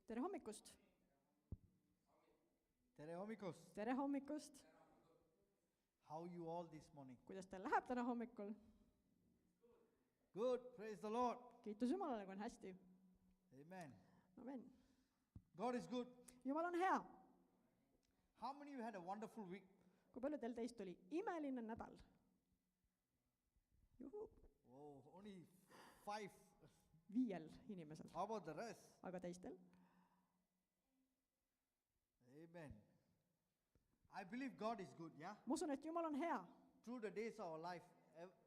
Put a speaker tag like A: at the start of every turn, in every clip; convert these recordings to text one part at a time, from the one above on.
A: Tere hommikust!
B: Tere hommikust!
A: Tere hommikust!
B: How you all this morning?
A: Kuidas teil läheb täna hommikul?
B: Good, praise the Lord.
A: Kiitus Jumalale, kui on hästi.
B: Amen.
A: Amen.
B: God is good.
A: Jumal on hea.
B: How many of you had a wonderful week?
A: Kui palju teil teist oli imeline nädal? Juhu.
B: Oh, only 5.
A: 5 inimesel.
B: How about the rest?
A: Aga teistel?
B: Amen. I believe God is good, yeah?
A: Ma usun, et Jumal on hea.
B: Through the days of our life,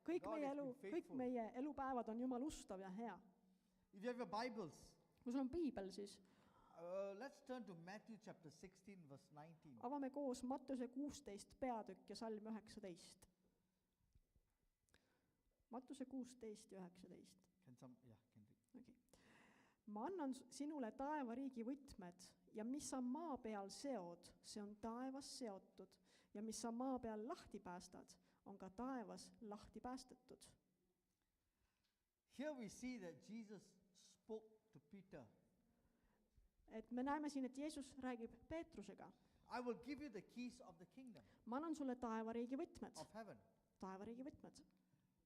A: Kõik
B: God
A: meie
B: has
A: elu,
B: been
A: kõik
B: faithful.
A: meie elupäevad on Jumal ustav ja hea.
B: If you have your Bibles,
A: Kui sul on piibel, siis
B: let's turn to Matthew chapter 16, verse 19.
A: avame koos Mattuse 16 peatükk ja salm 19. Mattuse 16 ja 19.
B: Can read.
A: Okay. Ma annan sinule taevariigi võtmed ja mis sa maa peal seod, see on taevas seotud ja mis sa maa peal lahti päästad, on ka taevas lahti päästetud.
B: Here we see that Jesus spoke to Peter.
A: Et me näeme siin, et Jeesus räägib Peetrusega.
B: I will give you the keys of the kingdom
A: Ma annan sulle taevariigi võtmed.
B: of heaven.
A: Taevariigi võtmed.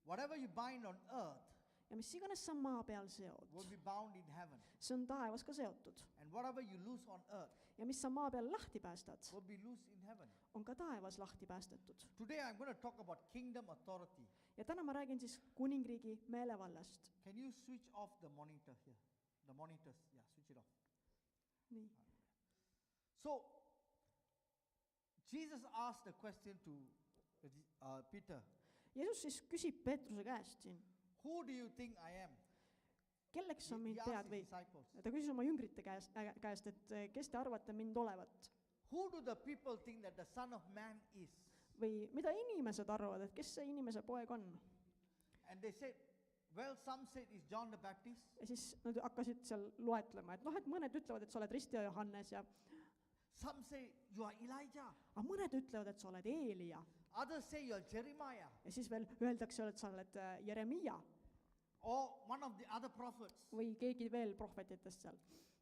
B: Whatever you bind on earth
A: Ja mis iganes sa maa peal seod,
B: will be bound in heaven.
A: see on taevas ka seotud.
B: And whatever you loose on earth
A: Ja mis sa maa peal lahti päästad,
B: will be loose in heaven.
A: on ka taevas lahti päästetud.
B: Today I'm going to talk about kingdom authority.
A: Ja täna ma räägin siis kuningriigi meelevallast.
B: Can you switch off the monitor here? The monitors, yeah, switch it off.
A: Nii.
B: So, Jesus asked a question to Peter.
A: Jeesus siis küsib Peetruse käest siin,
B: Who do you think I am?
A: kelleks sa
B: He
A: mind
B: asked
A: pead
B: his
A: või
B: disciples.
A: ta küsis oma jüngrite käest, et kes te arvate mind olevat
B: Who do the people think that the Son of Man is?
A: või mida inimesed arvavad, et kes see inimese poeg on.
B: And they said, well, some said it's John the Baptist.
A: Ja siis nad hakkasid seal loetlema, et et mõned ütlevad, et sa oled Ristija Johannes ja
B: Some say you are Elijah.
A: aga mõned ütlevad, et sa oled Eelia.
B: Others say you are Jeremiah
A: Ja siis veel öeldakse, et sa oled Jeremia
B: or one of the other prophets.
A: või keegi veel prohvetitest seal.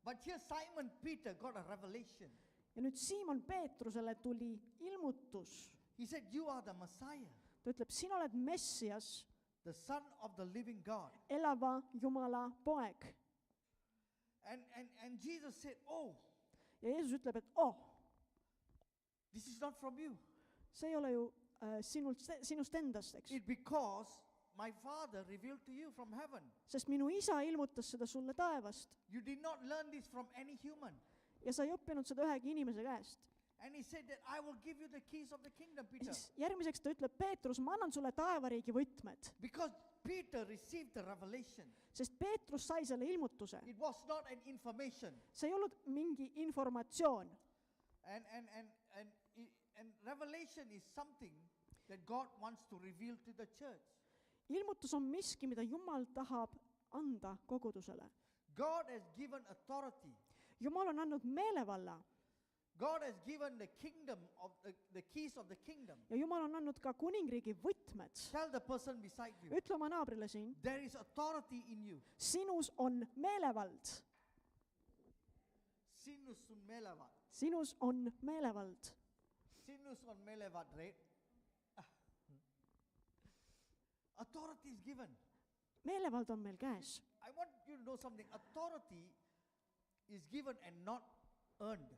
B: But here Simon Peter got a revelation.
A: Ja nüüd Siimon Peetrusele tuli ilmutus.
B: He said, you are the Messiah,
A: Ta ütleb, sina oled Messias,
B: the Son of the living God.
A: elava Jumala poeg.
B: And Jesus said, oh,
A: Ja Jeesus ütleb, et
B: this is not from you.
A: see ei ole ju sinust endast, eks.
B: It's because my Father revealed to you from heaven.
A: Sest minu isa ilmutas seda sulle taevast
B: You did not learn this from any human.
A: ja sa ei õppinud seda ühegi inimese käest.
B: And he said that I will give you the keys of the kingdom,
A: Ja
B: Peter.
A: siis järgmiseks ta ütleb, Peetrus, ma annan sulle taevariigi võtmed,
B: Because Peter received the revelation.
A: sest Peetrus sai selle ilmutuse.
B: It was not an information.
A: See ei olnud mingi informatsioon.
B: And revelation is something that God wants to reveal to the church.
A: Ilmutus on miski, mida Jumal tahab anda kogudusele.
B: God has given authority.
A: Jumal on andnud meelevalla
B: God has given the kingdom of the keys of the kingdom.
A: ja Jumal on andnud ka kuningriigi võtmed.
B: Tell the person beside you,
A: Ütle oma naabrile siin,
B: there is authority in you.
A: sinus on meelevald.
B: Sinus on meelevad.
A: Sinus on meelevald.
B: Sinus on meelevad, right? Authority is given.
A: Meelevald on meil käes.
B: I want you to know something. Authority is given and not earned.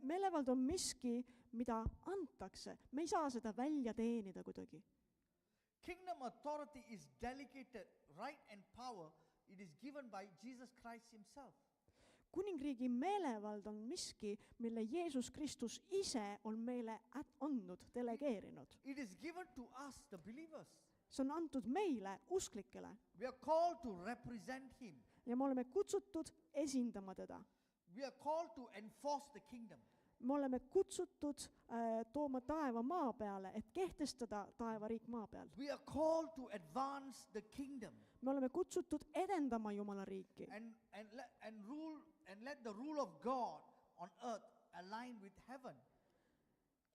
A: Meelevald on miski, mida antakse. Me ei saa seda välja teenida kuidagi.
B: Kingdom authority is delegated right and power. It is given by Jesus Christ himself.
A: Kuningriigi meelevald on miski, mille Jeesus Kristus ise on meile andnud, delegeerinud.
B: It is given to us, the believers.
A: See on antud meile, usklikele.
B: We are called to represent him.
A: Ja me oleme kutsutud esindama teda.
B: We are called to enforce the kingdom.
A: Me oleme kutsutud tooma taeva maa peale, et kehtestada taevariik maa peal.
B: We are called to advance the kingdom
A: Me oleme kutsutud edendama Jumala riiki
B: and rule and let the rule of God on earth align with heaven.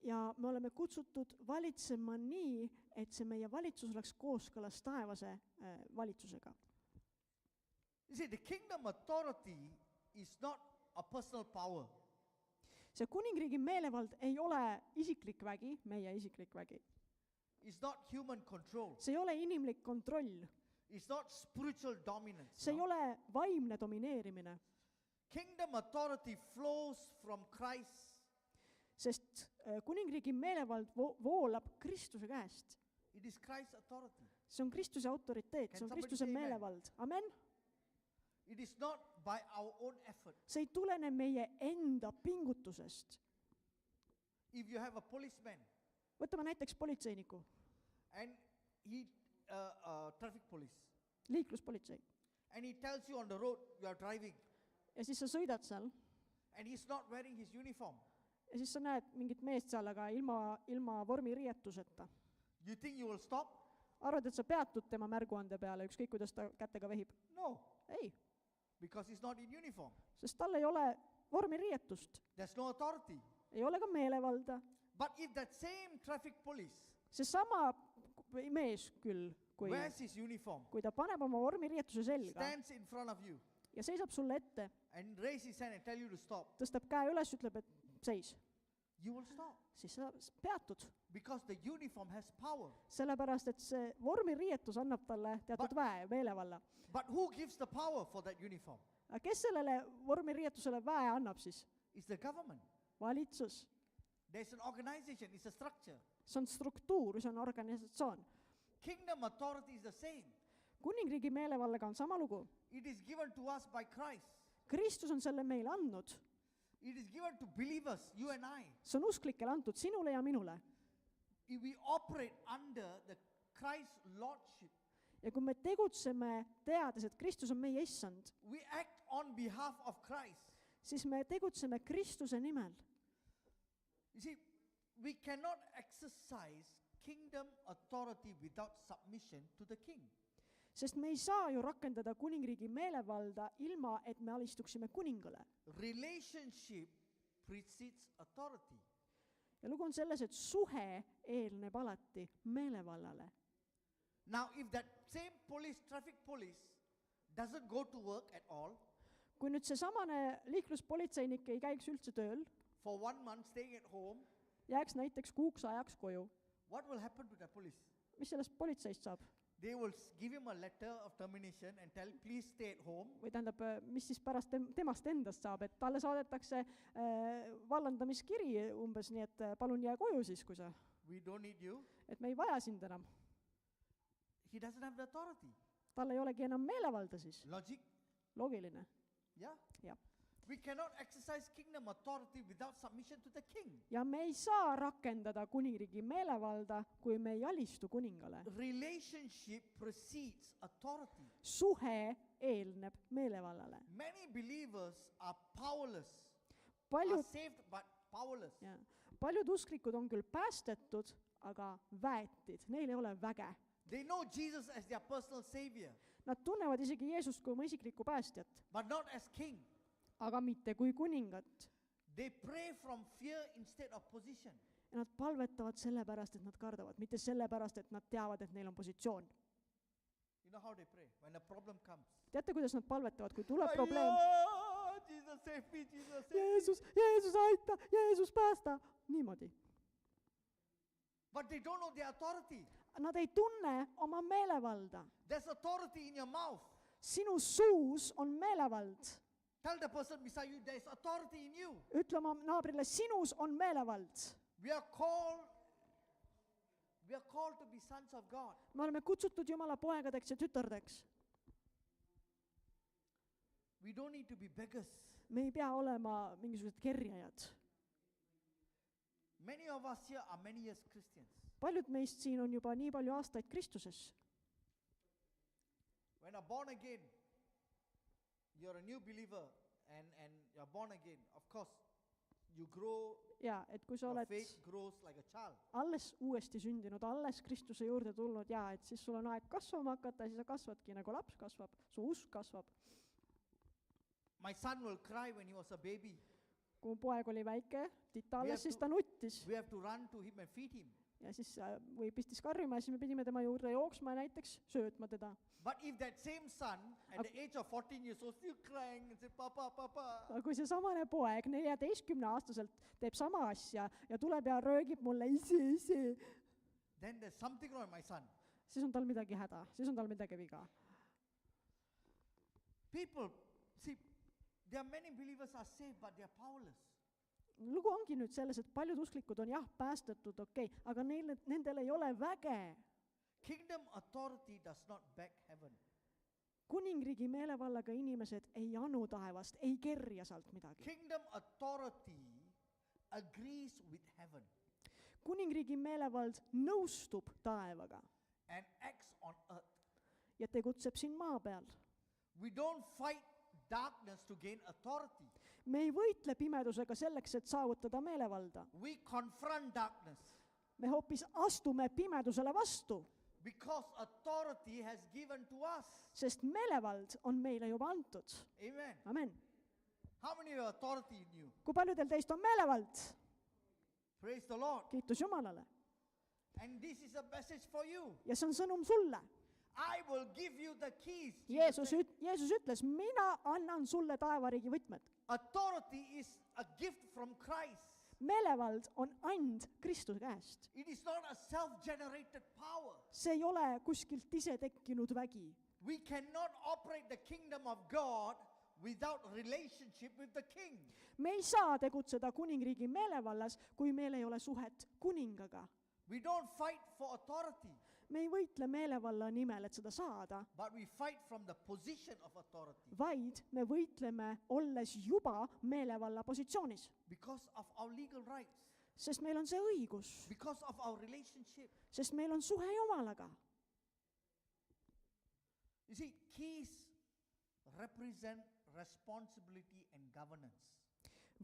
A: ja me oleme kutsutud valitsema nii, et see meie valitsus oleks kooskõlas taevase valitsusega.
B: You see, the kingdom authority is not a personal power.
A: see kuningriigi meelevald ei ole isiklik vägi, meie isiklik vägi.
B: It's not human control.
A: See ei ole inimlik kontroll.
B: It's not spiritual dominance.
A: See ei
B: no?
A: ole vaimne domineerimine,
B: Kingdom authority flows from Christ.
A: sest kuningriigi meelevald voolab Kristuse käest.
B: It is Christ's authority.
A: See on Kristuse autoriteet, see on
B: somebody
A: Kristuse
B: say amen?
A: meelevald. Amen.
B: It is not by our own effort.
A: See ei tulene meie enda pingutusest.
B: If you have a policeman
A: Võtame näiteks politseiniku,
B: and he, traffic police,
A: liikluspolitsei.
B: and he tells you on the road you are driving,
A: Ja siis sa sõidad seal
B: and he's not wearing his uniform.
A: ja siis sa näed mingit meest seal, aga ilma vormiriietuseta.
B: You think you will stop?
A: Arvad, et sa peatud tema märguande peale, ükskõik kuidas ta kätega vehib?
B: No,
A: Ei,
B: because he's not in uniform.
A: sest tal ei ole vormiriietust,
B: There's no authority.
A: ei ole ka meelevalda.
B: But if that same traffic police
A: Seesama mees küll,
B: wears his uniform,
A: kui ta paneb oma vormiriietuse selga
B: stands in front of you,
A: ja seisab sulle ette,
B: and raise his hand and tell you to stop,
A: tõstab käe üles, ütleb, et seis,
B: you will stop.
A: siis sa peatud.
B: Because the uniform has power.
A: Sellepärast, et see vormiriietus annab talle teatud väe, meelevalla.
B: But who gives the power for that uniform?
A: Aga kes sellele vormiriietusele väe annab siis?
B: It's the government.
A: Valitsus.
B: There's an organization, it's a structure.
A: See on struktuur, see on organisatsioon.
B: Kingdom authority is the same.
A: Kuningriigi meelevallega on sama lugu.
B: It is given to us by Christ.
A: Kristus on selle meile andnud.
B: It is given to believers, you and I.
A: See on usklikele antud, sinule ja minule.
B: If we operate under the Christ lordship,
A: Ja kui me tegutseme teades, et Kristus on meie issand,
B: we act on behalf of Christ.
A: siis me tegutseme Kristuse nimel.
B: You see, we cannot exercise kingdom authority without submission to the king.
A: Sest me ei saa ju rakendada kuningriigi meelevalda ilma, et me alistuksime kuningale.
B: Relationship precedes authority.
A: Ja lugu on selles, et suhe eelneb alati meelevallale.
B: Now, if that same police, traffic police, doesn't go to work at all,
A: Kui nüüd seesamane liikluspolitseinik ei käiks üldse tööl,
B: for 1 month staying at home,
A: jääks näiteks kuuks ajaks koju,
B: what will happen to the police?
A: mis sellest politseist saab?
B: They will give him a letter of termination and tell, please stay at home.
A: Või tähendab, mis siis pärast temast endast saab, et talle saadetakse vallandamiskiri umbes, nii et palun jää koju siis, kui sa,
B: We don't need you.
A: et me ei vaja sind enam.
B: He doesn't have the authority.
A: Tal ei olegi enam meelevalda siis.
B: Logic?
A: Loogiline.
B: Yeah.
A: Jah.
B: We cannot exercise kingdom authority without submission to the king.
A: Ja me ei saa rakendada kuningriigi meelevalda, kui me ei alistu kuningale.
B: Relationship precedes authority.
A: Suhe eelneb meelevallale.
B: Many believers are powerless. Are
A: Paljud,
B: saved but powerless.
A: paljud usklikud on küll päästetud, aga väetid, neil ei ole väge.
B: They know Jesus as their personal savior,
A: Nad tunnevad isegi Jeesust kui oma isiklikku päästjat,
B: but not as king.
A: aga mitte kui kuningat.
B: They pray from fear instead of position.
A: Ja nad palvetavad sellepärast, et nad kardavad, mitte sellepärast, et nad teavad, et neil on positsioon.
B: You know how they pray? When a problem comes.
A: Teate, kuidas nad palvetavad, kui tuleb probleem?
B: Ayah, Jesus save me, Jesus save me.
A: Jeesus aita, Jeesus päästa. Niimoodi.
B: But they don't know their authority.
A: Nad ei tunne oma meelevalda.
B: There's authority in your mouth.
A: Sinu suus on meelevald.
B: Tell the person beside you, there's authority in you.
A: Ütle oma naabrile, sinus on meelevald.
B: We are called to be sons of God.
A: Me oleme kutsutud Jumala poegadeks ja tütardeks.
B: We don't need to be beggars.
A: Me ei pea olema mingisugused kerjajad.
B: Many of us here are many years Christians.
A: Paljud meist siin on juba nii palju aastaid Kristuses.
B: When you're born again, you're a new believer and you're born again. Of course, you grow,
A: Ja, et kui sa
B: your
A: oled
B: faith grows like a child.
A: alles uuesti sündinud, alles Kristuse juurde tulnud ja et siis sul on aeg kasvama hakata ja siis sa kasvadki nagu laps kasvab, su usk kasvab.
B: My son will cry when he was a baby.
A: Kui mu poeg oli väike, tita
B: We
A: alles,
B: have
A: siis
B: to-
A: ta nuttis.
B: We have to run to him and feed him.
A: ja siis või pistis karjuma ja siis me pidime tema juurde jooksma ja näiteks söötma teda.
B: But if that same son at the age of 14 years old still crying and say, Papa, Papa,
A: Aga kui see samane poeg 14-aastaselt teeb sama asja ja tuleb ja röögib mulle ise,
B: then there's something wrong with my son.
A: siis on tal midagi häda, siis on tal midagi viga.
B: People, see, there are many believers are saved, but they are powerless.
A: Lugu ongi nüüd selles, et paljud usklikud on jah päästetud, okei, aga nendel ei ole väge.
B: Kingdom authority does not back heaven.
A: Kuningriigi meelevallaga inimesed ei anu taevast, ei kerja sealt midagi.
B: Kingdom authority agrees with heaven
A: Kuningriigi meelevald nõustub taevaga
B: and acts on earth.
A: ja tegutseb siin maa peal.
B: We don't fight darkness to gain authority.
A: Me ei võitle pimedusega selleks, et saavutada meelevalda.
B: We confront darkness
A: Me hoopis astume pimedusele vastu,
B: because authority has given to us.
A: sest meelevald on meile juba antud.
B: Amen.
A: Amen.
B: How many have authority in you?
A: Kui paljudel teist on meelevald?
B: Praise the Lord.
A: Kiitus Jumalale.
B: And this is a message for you.
A: Ja see on sõnum sulle.
B: I will give you the keys.
A: Jeesus ütles, mina annan sulle taevariigi võtmed.
B: Authority is a gift from Christ.
A: Meelevald on and Kristuse käest.
B: It is not a self-generated power.
A: See ei ole kuskilt ise tekkinud vägi.
B: We cannot operate the kingdom of God without relationship with the king.
A: Me ei saa tegutseda kuningriigi meelevallas, kui meil ei ole suhet kuningaga.
B: We don't fight for authority,
A: Me ei võitle meelevalla nimel, et seda saada,
B: but we fight from the position of authority
A: vaid me võitleme olles juba meelevalla positsioonis,
B: because of our legal rights,
A: sest meil on see õigus,
B: because of our relationship.
A: sest meil on suhe Jumalaga.
B: You see, keys represent responsibility and governance.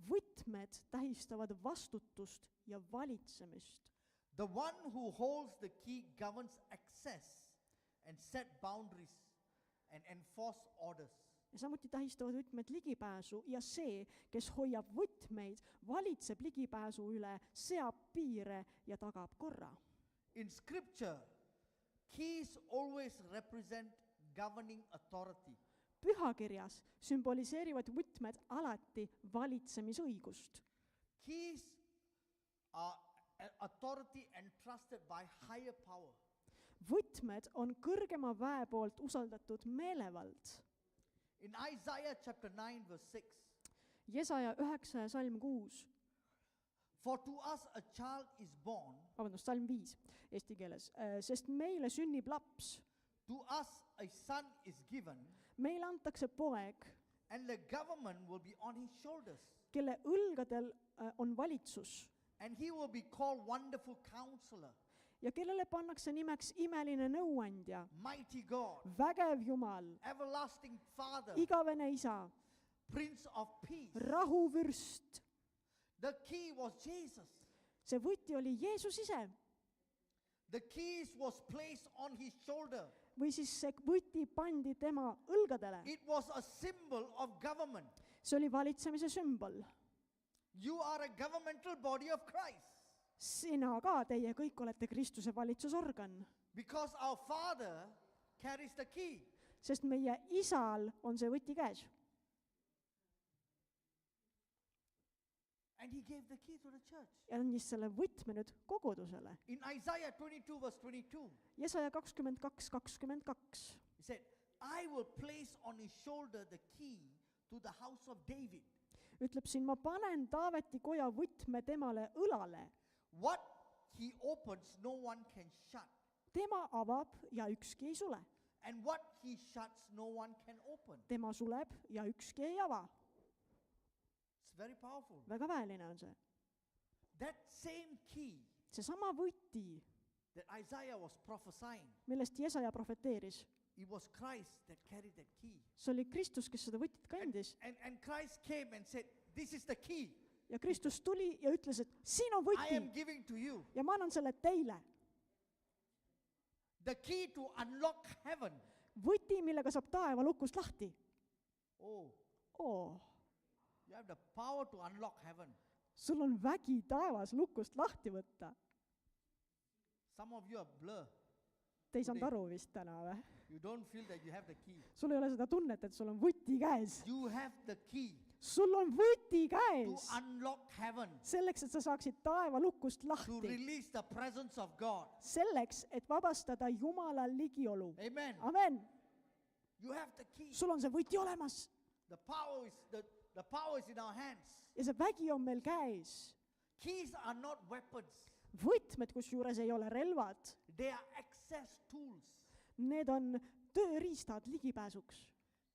A: Võtmed tähistavad vastutust ja valitsemist.
B: The one who holds the key governs access and set boundaries and enforce orders.
A: Ja samuti tähistavad võtmed ligipääsu ja see, kes hoiab võtmeid, valitseb ligipääsu üle, seab piire ja tagab korra.
B: In scripture, keys always represent governing authority.
A: Pühakirjas sümboliseerivad võtmed alati valitsemisõigust.
B: Keys are authority entrusted by higher power.
A: Võtmed on kõrgema väe poolt usaldatud meelevald.
B: In Isaiah chapter 9 verse 6,
A: Jesaja 9 ja salm 6,
B: for to us a child is born,
A: salm 5 eesti keeles, sest meile sünnib laps,
B: to us a son is given,
A: meile antakse poeg,
B: and the government will be on his shoulders.
A: Kelle õlgadel on valitsus
B: And he will be called Wonderful Counselor,
A: ja kellele pannakse nimeks imeline nõuandja,
B: Mighty God,
A: vägev Jumal,
B: Everlasting Father,
A: igavene isa,
B: Prince of Peace.
A: rahuvürst.
B: The key was Jesus.
A: See võti oli Jeesus ise
B: The keys was placed on his shoulder.
A: või siis see võti pandi tema õlgadele.
B: It was a symbol of government.
A: See oli valitsemise sümbol.
B: You are a governmental body of Christ.
A: Sina ka, teie kõik olete Kristuse valitsusorgan,
B: Because our Father carries the key.
A: sest meie isal on see võti käes.
B: And he gave the key to the church.
A: Ja andis selle võtme nüüd kogudusele.
B: In Isaiah 22 verse 22,
A: Jesaja 22:22.
B: he said, I will place on his shoulder the key to the house of David.
A: Ütleb siin, ma panen Taaveti koja võtme temale õlale.
B: What he opens, no one can shut.
A: Tema avab ja ükski ei sule.
B: And what he shuts, no one can open.
A: Tema suleb ja ükski ei ava.
B: It's very powerful.
A: Väga väeline on see.
B: That same key
A: See sama võti,
B: that Isaiah was prophesying,
A: millest Jesaja profeteeris,
B: it was Christ that carried that key.
A: see oli Kristus, kes seda võtit kandis.
B: And Christ came and said, this is the key.
A: Ja Kristus tuli ja ütles, et siin on
B: I am
A: võti
B: giving to you.
A: ja ma annan selle teile.
B: The key to unlock heaven.
A: Võti, millega saab taeva lukust lahti.
B: Oh,
A: Oo,
B: you have the power to unlock heaven.
A: sul on vägi taevas lukust lahti võtta.
B: Some of you are blur.
A: Te ei saanud aru vist täna või?
B: You don't feel that you have the key.
A: Sul ei ole seda tunnet, et sul on võti käes.
B: You have the key
A: Sul on võti
B: to
A: käes.
B: unlock heaven,
A: Selleks, et sa saaksid taeva lukust
B: to
A: lahti.
B: release the presence of God.
A: Selleks, et vabastada Jumala ligiolu.
B: Amen.
A: Amen.
B: You have the key.
A: Sul on see võti olemas.
B: The power is in our hands.
A: Ja see vägi on meil käes.
B: Keys are not weapons.
A: Võtmed, kusjuures ei ole relvad.
B: They are access tools.
A: Need on tööriistad ligipääsuks.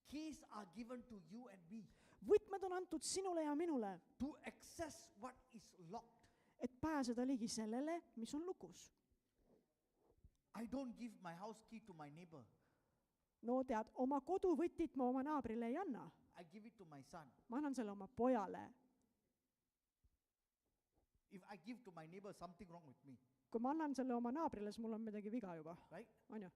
B: Keys are given to you and me
A: Võtmed on antud sinule ja minule,
B: to access what is locked.
A: et pääseda ligi sellele, mis on lukus.
B: I don't give my house key to my neighbor.
A: No tead, oma koduvõtit ma oma naabrile ei anna.
B: I give it to my son.
A: Ma annan selle oma pojale.
B: If I give to my neighbor, something wrong with me,
A: Kui ma annan selle oma naabrile, siis mul on midagi viga juba.
B: right?
A: On ju?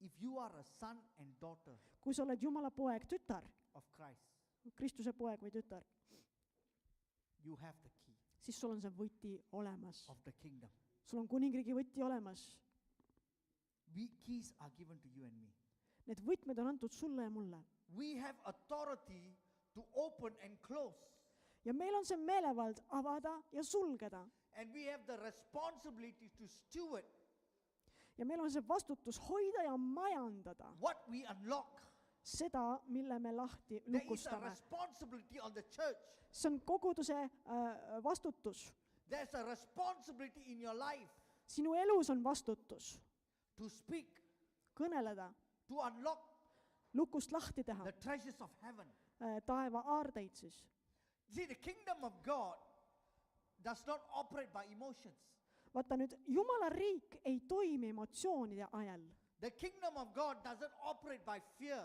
B: If you are a son and daughter
A: Kui sa oled Jumala poeg, tütar,
B: of Christ,
A: Kristuse poeg või tütar,
B: you have the key
A: siis sul on see võti olemas.
B: of the kingdom.
A: Sul on kuningriigi võti olemas.
B: Keys are given to you and me.
A: Need võtmed on antud sulle ja mulle.
B: We have authority to open and close.
A: Ja meil on see meelevald avada ja sulgeda.
B: And we have the responsibility to steward
A: Ja meil on see vastutus hoida ja majandada
B: what we unlock.
A: seda, mille me lahti
B: There is a
A: lukustame.
B: responsibility on the church.
A: See on koguduse vastutus.
B: There's a responsibility in your life
A: Sinu elus on vastutus
B: to speak,
A: kõneleda,
B: to unlock
A: lukust lahti teha,
B: the treasures of heaven.
A: taeva aardeid siis.
B: See, the kingdom of God does not operate by emotions.
A: Vaata nüüd, Jumala riik ei toimi emotsioonide ajal.
B: The kingdom of God doesn't operate by fear.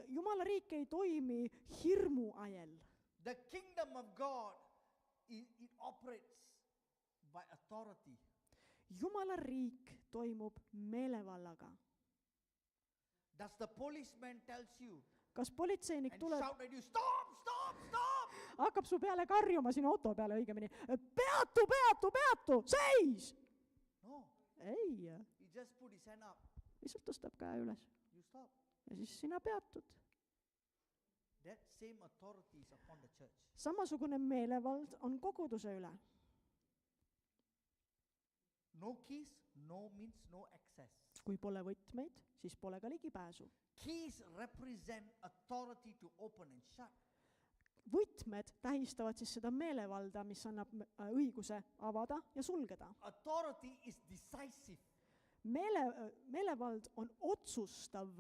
A: Jumala riik ei toimi hirmu ajal.
B: The kingdom of God, it operates by authority.
A: Jumala riik toimub meelevallaga.
B: Does the policeman tells you
A: Kas politseinik
B: and
A: tuleb,
B: shout at you, stop, stop, stop?
A: hakkab su peale karjuma, sinu auto peale õigemini, peatu, peatu, peatu, seis!
B: No,
A: Ei,
B: he just put his hand up.
A: lihtsalt tõstab käe üles
B: You stop.
A: ja siis sina peatud.
B: That same authority is upon the church.
A: Samasugune meelevald on koguduse üle.
B: No keys, no means no access.
A: Kui pole võtmeid, siis pole ka ligipääsu.
B: Keys represent authority to open and shut.
A: Võtmed tähistavad siis seda meelevalda, mis annab õiguse avada ja sulgeda.
B: Authority is decisive,
A: Meelevald on otsustav,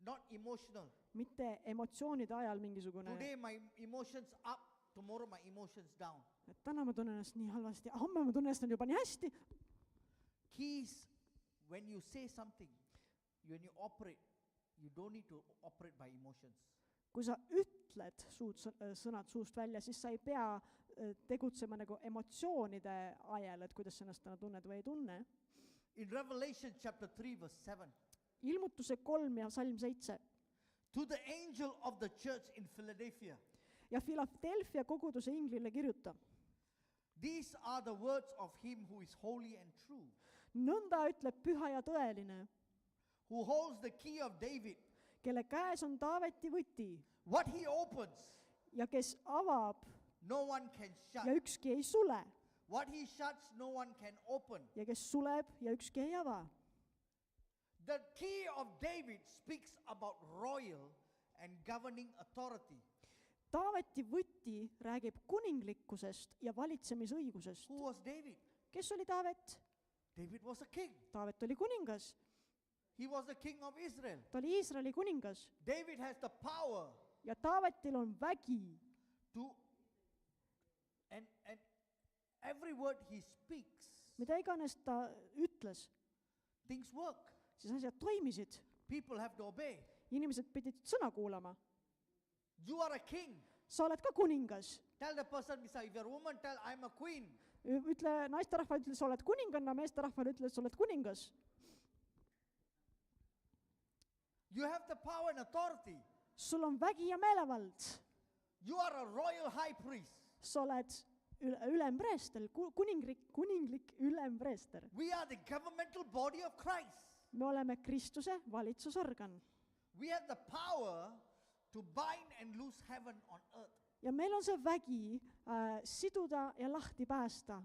B: not emotional.
A: mitte emotsioonide ajal mingisugune,
B: Today my emotions up, tomorrow my emotions down.
A: et täna ma tunnen ennast nii halvasti, homme ma tunnen ennast juba nii hästi.
B: Keys, when you say something, when you operate, you don't need to operate by emotions.
A: Kui sa ütled sõnad suust välja, siis sa ei pea tegutsema nagu emotsioonide ajal, et kuidas sa ennast täna tunned või ei tunne.
B: In Revelation chapter 3 verse 7,
A: Ilmutuse 3 ja salm 7.
B: to the angel of the church in Philadelphia,
A: Ja Philadelphia koguduse inglile kirjuta.
B: these are the words of him who is holy and true,
A: Nõnda ütleb püha ja tõeline,
B: who holds the key of David.
A: kelle käes on Taaveti võti
B: What he opens,
A: ja kes avab
B: no one can
A: ja
B: shut.
A: ükski ei sule
B: What he shuts, no one can open.
A: ja kes suleb ja ükski ei ava.
B: The key of David speaks about royal and governing authority.
A: Taaveti võti räägib kuninglikkusest ja valitsemisõigusest.
B: Who was David?
A: Kes oli Taavet?
B: David was a king.
A: Taavet oli kuningas.
B: He was the king of Israel.
A: Ta oli Iisraeli kuningas
B: David has the power
A: ja Taavetil on vägi
B: to, and every word he speaks,
A: mida iganes ta ütles,
B: things work.
A: siis asjad toimisid.
B: People have to obey.
A: Inimesed pidid sõna kuulama.
B: You are a king.
A: Sa oled ka kuningas.
B: Tell the person beside, if you're a woman, tell I'm a queen.
A: Ütle naisterahvale, ütle, sa oled kuninganna, meesterahvale ütle, sa oled kuningas.
B: You have the power and authority.
A: Sul on vägi ja meelevald.
B: You are a royal high priest.
A: Sa oled ülempreester, kuninglik ülempreester.
B: We are the governmental body of Christ.
A: Me oleme Kristuse valitsusorgan.
B: We have the power to bind and loose heaven on earth.
A: Ja meil on see vägi siduda ja lahti päästa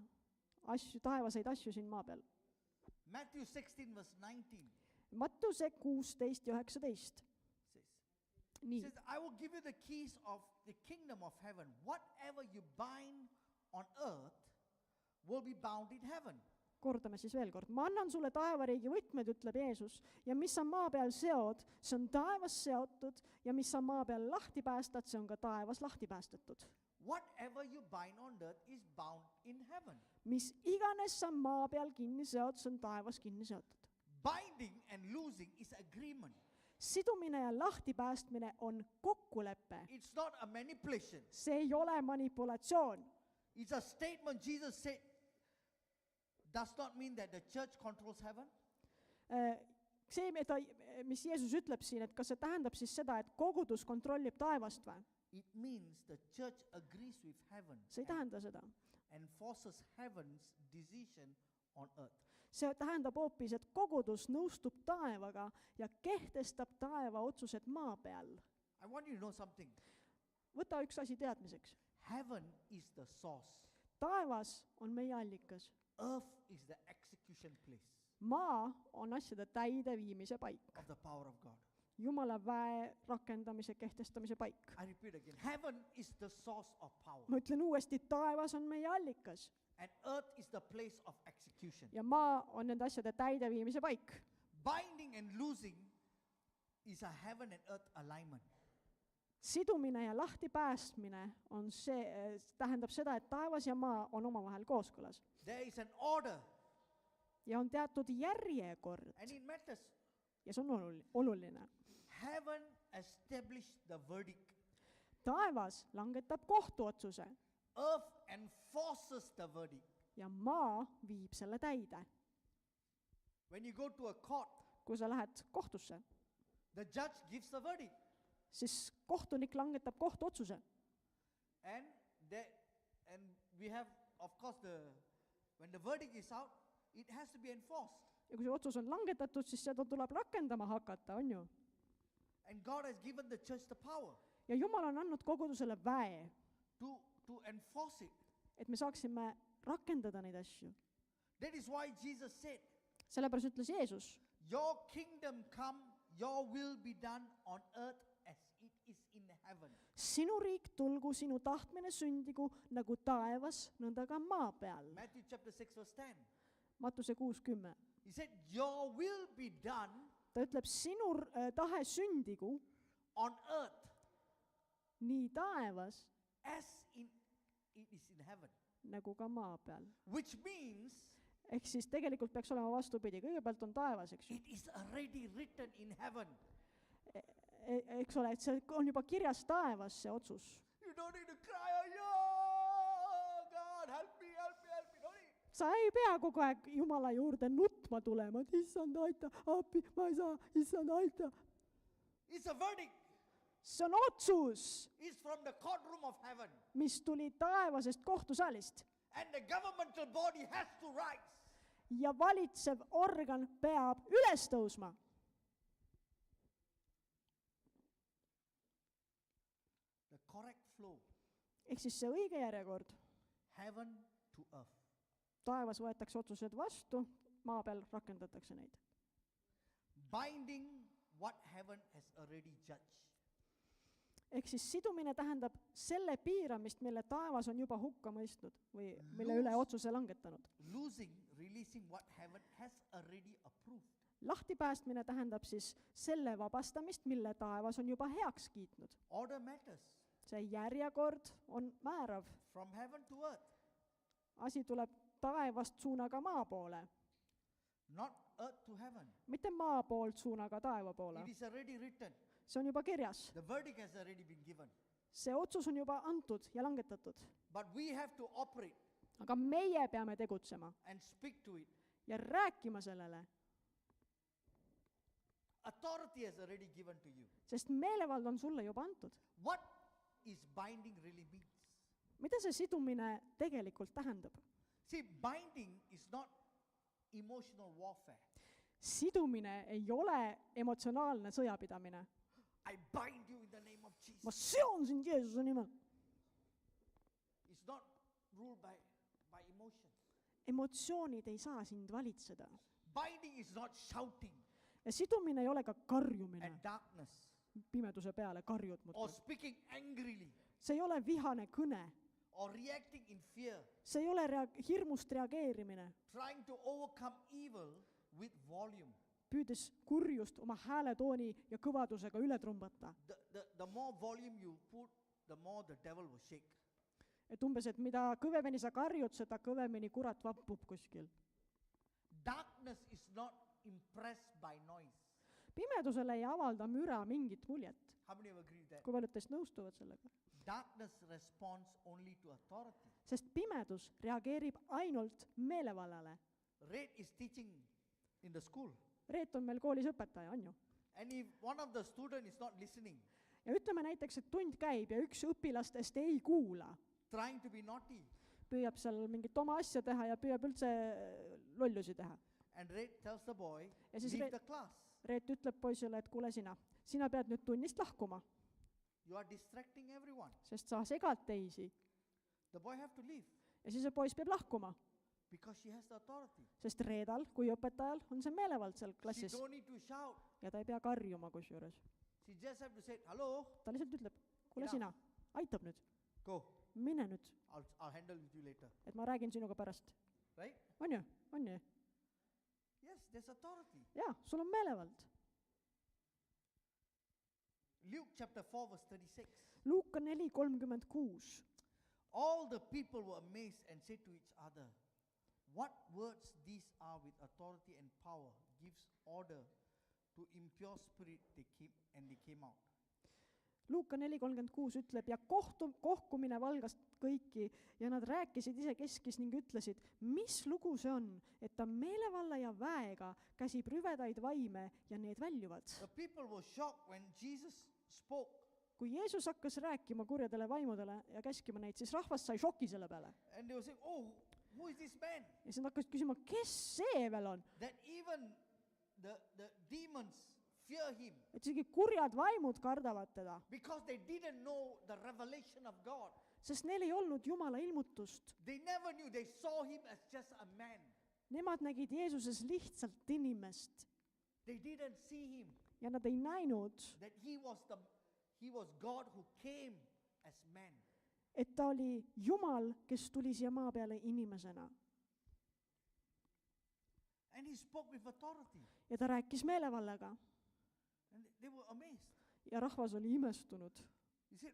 A: taevaseid asju siin maa peal.
B: Matthew 16 verse 19
A: Mattuse 16 ja 19.
B: says,
A: Nii.
B: says, I will give you the keys of the kingdom of heaven. Whatever you bind on earth will be bound in heaven.
A: Kordame siis veel kord. Ma annan sulle taevariigi võtmed, ütleb Jeesus, ja mis sa maa peal seod, see on taevas seotud, ja mis sa maa peal lahti päästad, see on ka taevas lahti päästetud.
B: Whatever you bind on earth is bound in heaven.
A: Mis iganes sa maa peal kinni seod, see on taevas kinni seotud.
B: Binding and loosing is agreement.
A: Sidumine ja lahti päästmine on kokkulepe.
B: It's not a manipulation.
A: See ei ole manipulatsioon.
B: It's a statement Jesus said does not mean that the church controls heaven.
A: See, mis Jeesus ütleb siin, et kas see tähendab siis seda, et kogudus kontrollib taevast või?
B: It means the church agrees with heaven
A: See ei tähenda seda.
B: and forces heaven's decision on earth.
A: See tähendab hoopis, et kogudus nõustub taevaga ja kehtestab taeva otsused maa peal.
B: I want you to know something.
A: Võta üks asi teadmiseks.
B: Heaven is the source.
A: Taevas on meie allikas.
B: Earth is the execution place
A: Maa on asjade täideviimise paik.
B: of the power of God.
A: Jumala väe rakendamise, kehtestamise paik.
B: I repeat again. Heaven is the source of power.
A: Ma ütlen uuesti, taevas on meie allikas
B: And earth is the place of execution.
A: ja maa on nende asjade täideviimise paik.
B: Binding and loosing is a heaven and earth alignment.
A: Sidumine ja lahti päästmine on see, tähendab seda, et taevas ja maa on omavahel kooskõlas.
B: There is an order
A: Ja on teatud järjekord
B: and it matters.
A: ja see on oluline.
B: Heaven established the verdict.
A: Taevas langetab kohtuotsuse
B: Earth enforces the verdict.
A: ja maa viib selle täide.
B: When you go to a court,
A: Kui sa lähed kohtusse,
B: the judge gives the verdict.
A: siis kohtunik langetab kohtuotsuse.
B: And we have, of course, when the verdict is out, it has to be enforced.
A: Ja kui see otsus on langetatud, siis seda tuleb rakendama hakata, on ju?
B: And God has given the church the power
A: Ja Jumal on andnud kogudusele väe,
B: to enforce it.
A: et me saaksime rakendada neid asju.
B: That is why Jesus said,
A: Sellepärast ütles Jeesus,
B: your kingdom come, your will be done on earth as it is in heaven.
A: sinu riik tulgu, sinu tahtmine sündigu nagu taevas, nõnda ka maa peal.
B: Matthew chapter 6 verse 10.
A: Mattuse 6:10.
B: He said, your will be done
A: Ta ütleb, sinu tahe sündigu
B: on earth
A: nii taevas
B: as it is in heaven.
A: nagu ka maa peal.
B: Which means
A: Ehk siis tegelikult peaks olema vastupidi, kõigepealt on taevas, eks ju.
B: it is already written in heaven.
A: Eks ole, et see on juba kirjas taevas, see otsus.
B: You don't need to cry, oh God, help me, help me, help me. Don't need.
A: Sa ei pea kogu aeg Jumala juurde nutma tulema, et issand aita, appi, ma ei saa, issand aita.
B: It's a verdict.
A: See on otsus,
B: It's from the courtroom of heaven.
A: mis tuli taevasest kohtusaalist.
B: And the governmental body has to rise.
A: Ja valitsev organ peab üles tõusma.
B: The correct flow.
A: Ehk siis see õige järjekord.
B: Heaven to earth.
A: Taevas võetakse otsused vastu, maa peal rakendatakse neid.
B: Binding what heaven has already judged.
A: Ehk siis sidumine tähendab selle piiramist, mille taevas on juba hukka mõistnud või mille üle otsuse langetanud.
B: Losing, releasing what heaven has already approved.
A: Lahtipäästmine tähendab siis selle vabastamist, mille taevas on juba heaks kiitnud.
B: Order matters.
A: See järjekord on määrav.
B: From heaven to earth.
A: Asi tuleb taevast suunaga maa poole,
B: Not earth to heaven.
A: mitte maa poolt suunaga taeva poole.
B: It is already written.
A: See on juba kirjas.
B: The verdict has already been given.
A: See otsus on juba antud ja langetatud.
B: But we have to operate
A: Aga meie peame tegutsema
B: and speak to it.
A: ja rääkima sellele,
B: Authority has already given to you.
A: sest meelevald on sulle juba antud.
B: What is binding really means?
A: mida see sidumine tegelikult tähendab?
B: See, binding is not emotional warfare.
A: Sidumine ei ole emotsionaalne sõjapidamine.
B: I bind you in the name of Jesus.
A: Ma seon sind Jeesuse nimel.
B: It's not ruled by emotion.
A: Emotsioonid ei saa sind valitseda.
B: Binding is not shouting
A: Ja sidumine ei ole ka karjumine.
B: and darkness
A: Pimeduse peale karjud
B: or
A: muudkui.
B: speaking angrily
A: See ei ole vihane kõne.
B: or reacting in fear,
A: See ei ole hirmust reageerimine,
B: trying to overcome evil with volume.
A: püüdes kurjust oma hääletooni ja kõvadusega üle trumbata.
B: The more volume you put, the more the devil will shake.
A: Et umbes, et mida kõvemini sa karjud, seda kõvemini kurat vappub kuskil.
B: Darkness is not impressed by noise.
A: Pimedusele ei avalda müra mingit muljet.
B: How many of you agree with that?
A: Kui paljud teist nõustuvad sellega?
B: Darkness responds only to authority.
A: Sest pimedus reageerib ainult meelevallale.
B: Red is teaching in the school.
A: Reet on meil koolis õpetaja, on ju?
B: And if one of the student is not listening,
A: Ja ütleme näiteks, et tund käib ja üks õpilastest ei kuula,
B: trying to be naughty,
A: püüab seal mingit oma asja teha ja püüab üldse lollusi teha.
B: and Red tells the boy,
A: Ja siis
B: leave
A: Red-
B: the class.
A: Reet ütleb poisile, et kuule sina pead nüüd tunnist lahkuma,
B: You are distracting everyone.
A: sest sa segad teisi.
B: The boy have to leave
A: Ja siis see poiss peab lahkuma,
B: because she has the authority.
A: sest Reedal kui õpetajal on see meelevald seal
B: She
A: klassis
B: don't need to shout.
A: ja ta ei pea karjuma kusjuures.
B: She just have to say, hello,
A: Ta lihtsalt ütleb, kuule
B: Enough.
A: aitab nüüd,
B: go.
A: mine nüüd,
B: I'll handle with you later.
A: et ma räägin sinuga pärast.
B: Right?
A: On ju?
B: Yes, there's authority.
A: Jaa, sul on meelevald.
B: Luke chapter 4 verse 36.
A: Luuka 4:36.
B: All the people were amazed and said to each other, what words these are with authority and power, gives order to impure spirit, they came out.
A: Luuka 4:36 ütleb, ja kohkumine valgas kõiki ja nad rääkisid isekeskis ning ütlesid, mis lugu see on, et ta meelevalla ja väega käsib rüvedaid vaime ja need väljuvad.
B: The people were shocked when Jesus spoke.
A: Kui Jeesus hakkas rääkima kurjadele vaimudele ja käskima neid, siis rahvas sai šoki selle peale.
B: And they were saying, oh, who is this man?
A: Ja siis nad hakkasid küsima, kes see veel on?
B: That even the demons fear him
A: Et isegi kurjad vaimud kardavad teda,
B: because they didn't know the revelation of God.
A: sest neil ei olnud Jumala ilmutust.
B: They never knew. They saw him as just a man.
A: Nemad nägid Jeesuses lihtsalt inimest
B: They didn't see him
A: ja nad ei näinud,
B: that he was God who came as man.
A: et ta oli Jumal, kes tuli siia maa peale inimesena.
B: And he spoke with authority.
A: Ja ta rääkis meelevallaga
B: And they were amazed.
A: ja rahvas oli imestunud.
B: He said,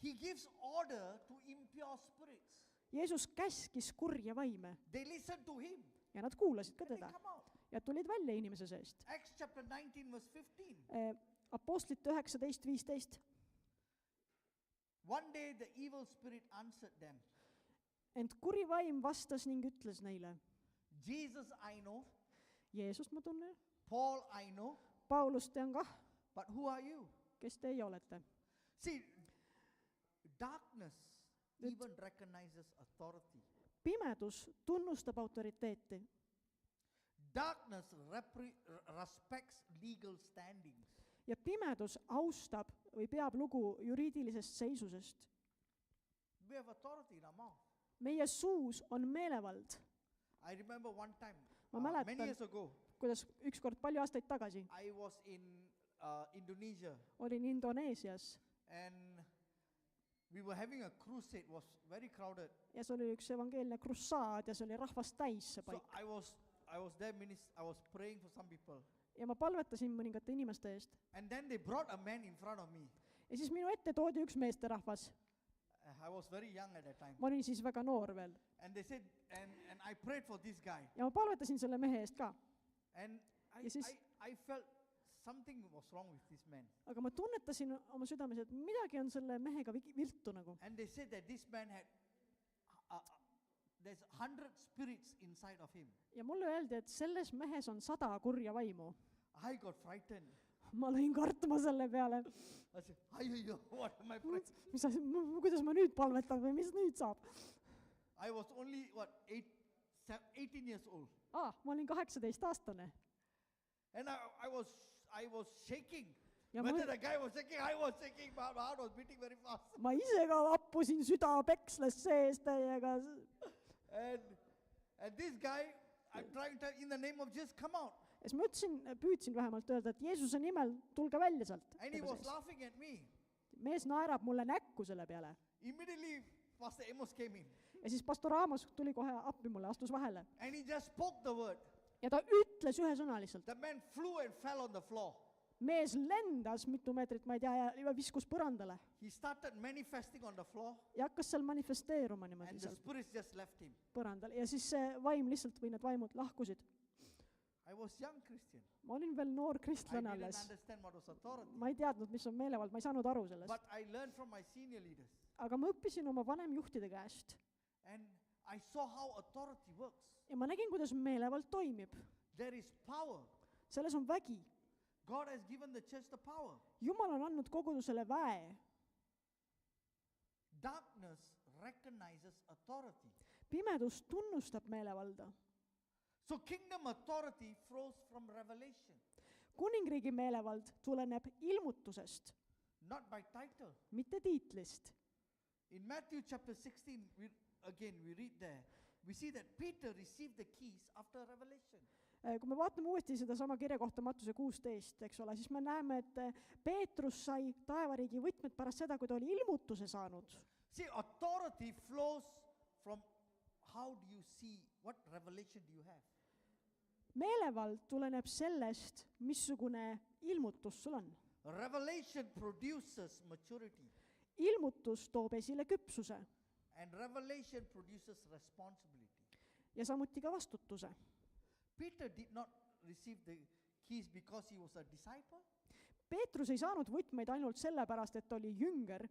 B: he gives order to impure spirits.
A: Jeesus käskis kurja vaime
B: They listened to him.
A: ja nad kuulasid ka
B: And they
A: teda
B: come out.
A: ja tulid välja inimese seest.
B: Acts chapter 19 verse 15.
A: Apostlite 19:15.
B: One day the evil spirit answered them.
A: Ent kuri vaim vastas ning ütles neile,
B: Jesus I know,
A: Jeesust ma tunnen,
B: Paul I know,
A: Paulust tean kah,
B: but who are you?
A: kes teie olete.
B: See, darkness even recognizes authority.
A: Pimedus tunnustab autoriteeti.
B: Darkness respects legal standings.
A: Ja pimedus austab või peab lugu juriidilisest seisusest.
B: We have authority in our mouth.
A: Meie suus on meelevald.
B: I remember one time,
A: Ma
B: many
A: mäletan,
B: years ago,
A: kuidas ükskord palju aastaid tagasi
B: I was in Indonesia,
A: olin Indoneesias
B: and we were having a crusade. It was very crowded.
A: ja see oli üks evangeelne krussaad ja see oli rahvast täis see
B: So
A: paik.
B: I was there, I was praying for some people.
A: Ja ma palvetasin mõningate inimeste eest.
B: And then they brought a man in front of me.
A: Ja siis minu ette toodi üks meesterahvas.
B: I was very young at that time.
A: Ma olin siis väga noor veel.
B: And they said, and I prayed for this guy.
A: Ja ma palvetasin selle mehe eest ka.
B: And
A: Ja siis-
B: I felt something was wrong with this man.
A: Aga ma tunnetasin oma südames, et midagi on selle mehega viltu nagu.
B: And they said that this man had, there's 100 spirits inside of him.
A: Ja mulle öeldi, et selles mehes on 100 kurja vaimu.
B: I got frightened.
A: ma lõin kartma selle peale,
B: I said, "Ayyo, what am I praying?"
A: mis asi, kuidas ma nüüd palvetan või mis nüüd saab.
B: I was only, 18 years old.
A: Ma olin 18-aastane
B: And I was shaking.
A: ja
B: Whether the guy was shaking, I was shaking, my heart was beating very fast.
A: ma ise ka vappusin, süda peksles sees täiega.
B: And this guy, I'm trying to, in the name of Jesus, come out.
A: Ja siis ma püüdsin vähemalt öelda, et Jeesuse nimel tulge välja sealt.
B: And he was laughing at me.
A: Mees naerab mulle näkku selle peale.
B: Immediately, Pastor Amos came in.
A: Ja siis pastor Amos tuli kohe appi mulle, astus vahele.
B: And he just spoke the word.
A: Ja ta ütles ühe sõna lihtsalt.
B: The man flew and fell on the floor.
A: Mees lendas mitu meetrit, ma ei tea, ja viskus põrandale.
B: He started manifesting on the floor.
A: Ja hakkas seal manifesteeruma niimoodi
B: And the
A: seal
B: spirits just left him.
A: põrandal. Ja siis see vaim lihtsalt või need vaimud lahkusid.
B: I was young Christian.
A: Ma olin veel noor
B: I
A: kristlane
B: didn't
A: alles.
B: understand what was authority.
A: Ma ei teadnud, mis on meelevald, ma ei saanud aru sellest.
B: But I learned from my senior leaders.
A: Aga ma õppisin oma vanemjuhtide käest.
B: And I saw how authority works.
A: Ja ma nägin, kuidas meelevald toimib.
B: There is power.
A: Selles on vägi.
B: God has given the church the power.
A: Jumal on andnud kogudusele väe.
B: Darkness recognizes authority.
A: Pimedus tunnustab meelevalda.
B: So kingdom authority flows from revelation,
A: Kuningriigi meelevald tuleneb ilmutusest,
B: not by title.
A: mitte tiitlist.
B: In Matthew chapter 16, we read there, we see that Peter received the keys after revelation.
A: Kui me vaatame uuesti sedasama kirja kohta Mattuse 16, eks ole, siis me näeme, et Peetrus sai taevariigi võtmed pärast seda, kui ta oli ilmutuse saanud.
B: See, authority flows from how do you see, what revelation do you have?
A: Meelevald tuleneb sellest, missugune ilmutus sul on.
B: Revelation produces maturity.
A: Ilmutus toob esile küpsuse
B: And revelation produces responsibility.
A: ja samuti ka vastutuse.
B: Peter did not receive the keys because he was a disciple.
A: Peetrus ei saanud võtmeid ainult sellepärast, et ta oli jünger.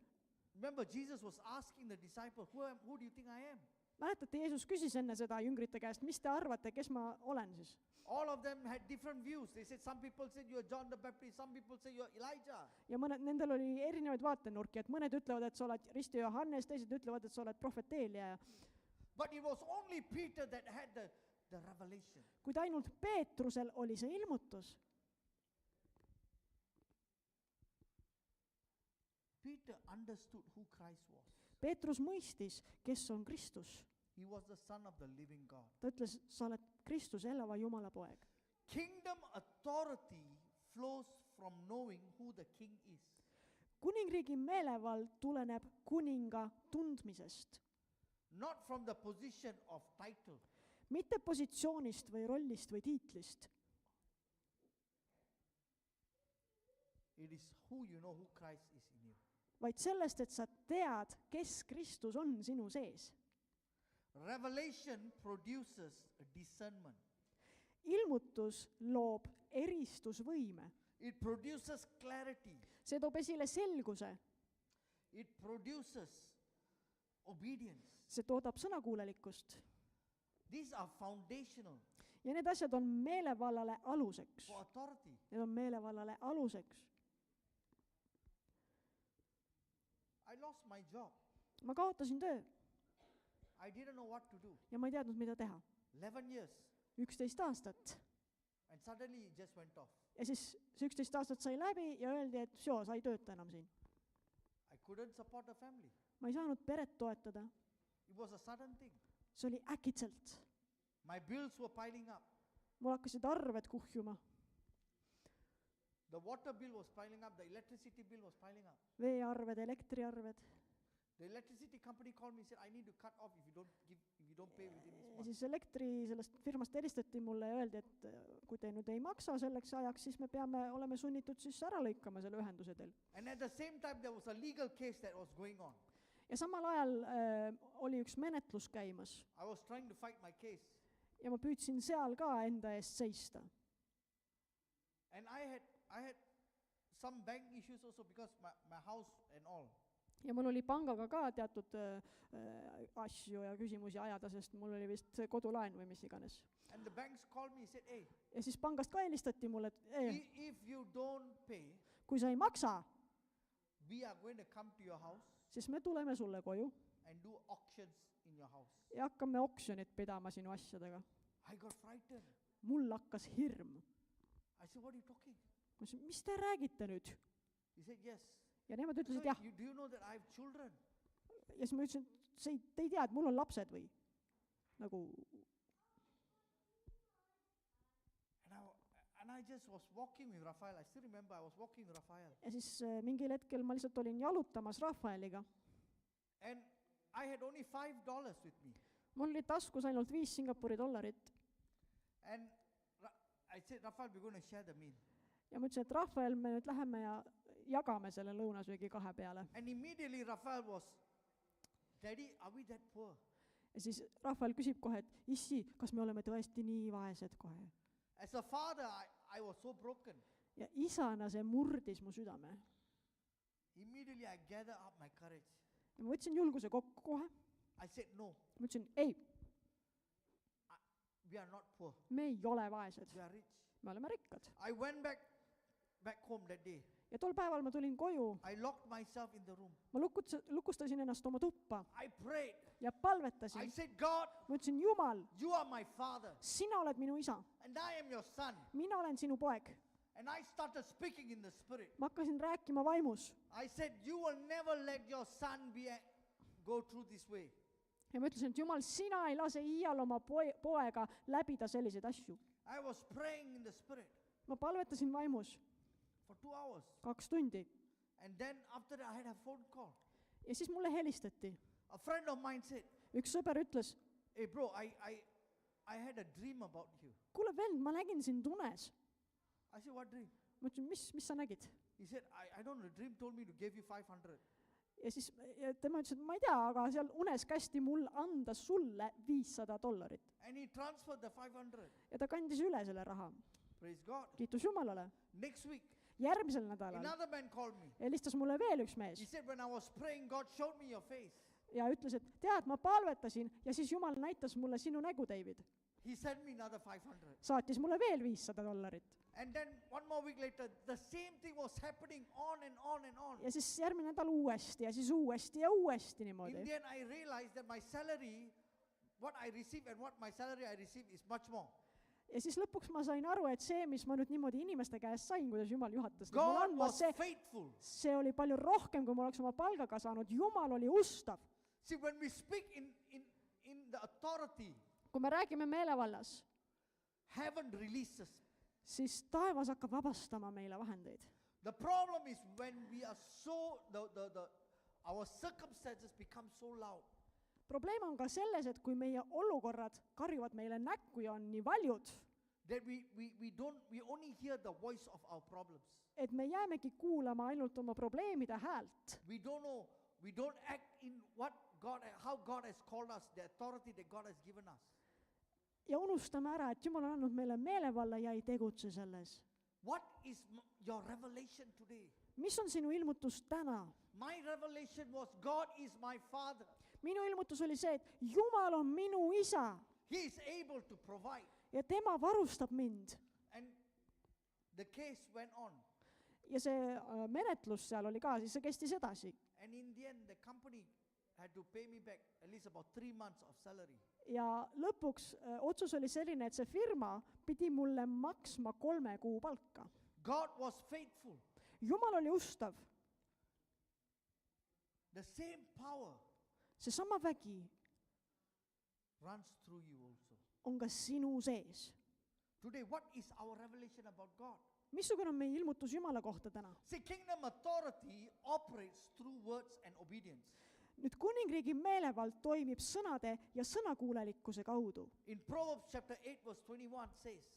B: Remember, Jesus was asking the disciple, who do you think I am?
A: Mäletate, Jeesus küsis enne seda jüngrite käest, mis te arvate, kes ma olen siis?
B: All of them had different views. They said, some people said you are John the Baptist, some people say you are Elijah.
A: Ja nendel oli erinevaid vaatenurki, et mõned ütlevad, et sa oled Risti Johannes, teised ütlevad, et sa oled prohvet Eelia.
B: But it was only Peter that had the revelation.
A: Kuid ainult Peetrusel oli see ilmutus.
B: Peter understood who Christ was.
A: Peetrus mõistis, kes on Kristus.
B: He was the son of the living God.
A: Ta ütles, sa oled Kristus, elava Jumala poeg.
B: Kingdom authority flows from knowing who the king is.
A: Kuningriigi meelevald tuleneb kuninga tundmisest.
B: Not from the position of title.
A: Mitte positsioonist või rollist või tiitlist.
B: It is who you know who Christ is in you.
A: Vaid sellest, et sa tead, kes Kristus on sinu sees.
B: Revelation produces a discernment.
A: Ilmutus loob eristusvõime.
B: It produces clarity.
A: See toob esile selguse.
B: It produces obedience.
A: See toodab sõnakuulelikkust.
B: These are foundational
A: Ja need asjad on meelevallale aluseks.
B: for authority.
A: Need on meelevallale aluseks.
B: I lost my job.
A: Ma kaotasin töö
B: I didn't know what to do.
A: ja ma ei teadnud, mida teha.
B: 11 years.
A: 11 aastat.
B: And suddenly it just went off.
A: Ja siis see 11 aastat sai läbi ja öeldi, et sa ei tööta enam siin.
B: I couldn't support the family.
A: Ma ei saanud peret toetada.
B: It was a sudden thing.
A: See oli äkitselt.
B: My bills were piling up.
A: Mul hakkasid arved kuhjuma.
B: The water bill was piling up. The electricity bill was piling up.
A: Veearved, elektriarved.
B: The electricity company called me and said, I need to cut off if you don't pay within this
A: Ja
B: month.
A: siis elektri sellest firmast helistati mulle ja öeldi, et kui te nüüd ei maksa selleks ajaks, siis me oleme sunnitud siis ära lõikama selle ühenduse teil.
B: And at the same time, there was a legal case that was going on.
A: Ja samal ajal oli üks menetlus käimas
B: I was trying to fight my case.
A: ja ma püüdsin seal ka enda eest seista.
B: And I had some bank issues also because my house and all.
A: ja mul oli pangaga ka teatud asju ja küsimusi ajada, sest mul oli vist kodulaen või mis iganes.
B: And the banks called me and said, hey,
A: Ja siis pangast ka helistati mulle, et
B: if you don't pay,
A: kui sa ei maksa,
B: we are going to come to your house
A: siis me tuleme sulle koju
B: and do auctions in your house.
A: ja hakkame oksjonit pidama sinu asjadega.
B: I got frightened.
A: Mul hakkas hirm.
B: I said, what are you talking?
A: Ma ütlesin, mis te räägite nüüd?
B: He said, yes.
A: Ja nemad
B: So
A: ütlesid jah.
B: do you know that I have children?
A: Ja siis ma ütlesin, te ei tea, et mul on lapsed või? Nagu,
B: And I just was walking with Raphael. I still remember I was walking with Raphael.
A: ja siis mingil hetkel ma lihtsalt olin jalutamas Rafaeliga.
B: And I had only $5 with me.
A: Mul oli taskus ainult 5 Singapuri dollarit.
B: And I said, Raphael, we're going to share the meal.
A: Ja ma ütlesin, et Rafael, me nüüd läheme ja jagame selle lõunasöögi 2 peale.
B: And immediately Raphael was, Daddy, are we that poor?
A: Ja siis Rafael küsib kohe, et issi, kas me oleme tõesti nii vaesed kohe?
B: As a father, I was so broken.
A: Ja isana see murdis mu südame.
B: Immediately I gathered up my courage.
A: Ja ma võtsin julguse kokku kohe.
B: I said, no,
A: Ma ütlesin, ei,
B: we are not poor.
A: me ei ole vaesed.
B: We are rich.
A: Me oleme rikkad.
B: I went back home that day.
A: Ja tol päeval ma tulin koju.
B: I locked myself in the room.
A: Ma lukustasin ennast oma tuppa
B: I prayed.
A: ja
B: I
A: palvetasin.
B: said, God,
A: Ma ütlesin, Jumal,
B: you are my father
A: sina oled minu isa.
B: and I am your son.
A: Mina olen sinu poeg.
B: And I started speaking in the spirit.
A: Ma hakkasin rääkima vaimus.
B: I said, you will never let your son go through this way.
A: Ja ma ütlesin, et Jumal, sina ei lase iial oma poega läbida selliseid asju.
B: I was praying in the spirit
A: Ma palvetasin vaimus
B: for 2 hours.
A: 2 tundi.
B: And then after that, I had a phone call.
A: Ja siis mulle helistati.
B: A friend of mine said,
A: Üks sõber ütles,
B: hey bro, I had a dream about you.
A: kuule vend, ma nägin sind unes.
B: I said, what dream?
A: Ma ütlesin, mis sa nägid?
B: He said, I don't know, the dream told me to give you 500.
A: Ja siis tema ütles, et ma ei tea, aga seal unes kästi mul anda sulle $500.
B: And he transferred the 500.
A: Ja ta kandis üle selle raha.
B: Praise God.
A: Kiitus Jumalale.
B: Next week,
A: Järgmisel nädalal
B: another man called me.
A: helistas mulle veel üks mees
B: He said, when I was praying, God showed me your face.
A: ja ütles, et tead, ma palvetasin ja siis Jumal näitas mulle sinu nägu, David.
B: He sent me another 500.
A: Saatis mulle veel $500.
B: And then 1 more week later, the same thing was happening on and on and on.
A: Ja siis järgmine nädal uuesti ja siis uuesti ja uuesti
B: In
A: niimoodi.
B: the end, I realized that my salary, what I receive and what my salary I receive is much more.
A: Ja siis lõpuks ma sain aru, et see, mis ma nüüd niimoodi inimeste käest sain, kuidas Jumal juhatas,
B: God was faithful.
A: see oli palju rohkem, kui ma oleks oma palgaga saanud. Jumal oli ustav.
B: See, when we speak in the authority,
A: Kui me räägime meelevallas,
B: heaven releases.
A: siis taevas hakkab vabastama meile vahendeid.
B: The problem is when we are so, our circumstances become so loud.
A: Probleem on ka selles, et kui meie olukorrad karjuvad meile näkku ja on nii valjud,
B: That we only hear the voice of our problems.
A: et me jäämegi kuulama ainult oma probleemide häält.
B: We don't know, we don't act in how God has called us, the authority that God has given us.
A: Ja unustame ära, et Jumal on andnud meile meelevalla ja ei tegutse selles.
B: What is your revelation today?
A: Mis on sinu ilmutus täna?
B: My revelation was God is my father.
A: Minu ilmutus oli see, et Jumal on minu isa
B: He is able to provide.
A: ja tema varustab mind.
B: And the case went on.
A: Ja see menetlus seal oli ka, siis see kestis edasi.
B: And in the end, the company had to pay me back at least about 3 months of salary.
A: Ja lõpuks otsus oli selline, et see firma pidi mulle maksma 3 kuu palka.
B: God was faithful.
A: Jumal oli ustav.
B: The same power
A: Seesama vägi
B: runs through you also.
A: on ka sinu sees.
B: Today, what is our revelation about God?
A: Missugune on meie ilmutus Jumala kohta täna?
B: See, kingdom authority operates through words and obedience.
A: Nüüd kuningriigi meelevald toimib sõnade ja sõnakuulelikkuse kaudu.
B: In Proverbs chapter 8 verse 21 says,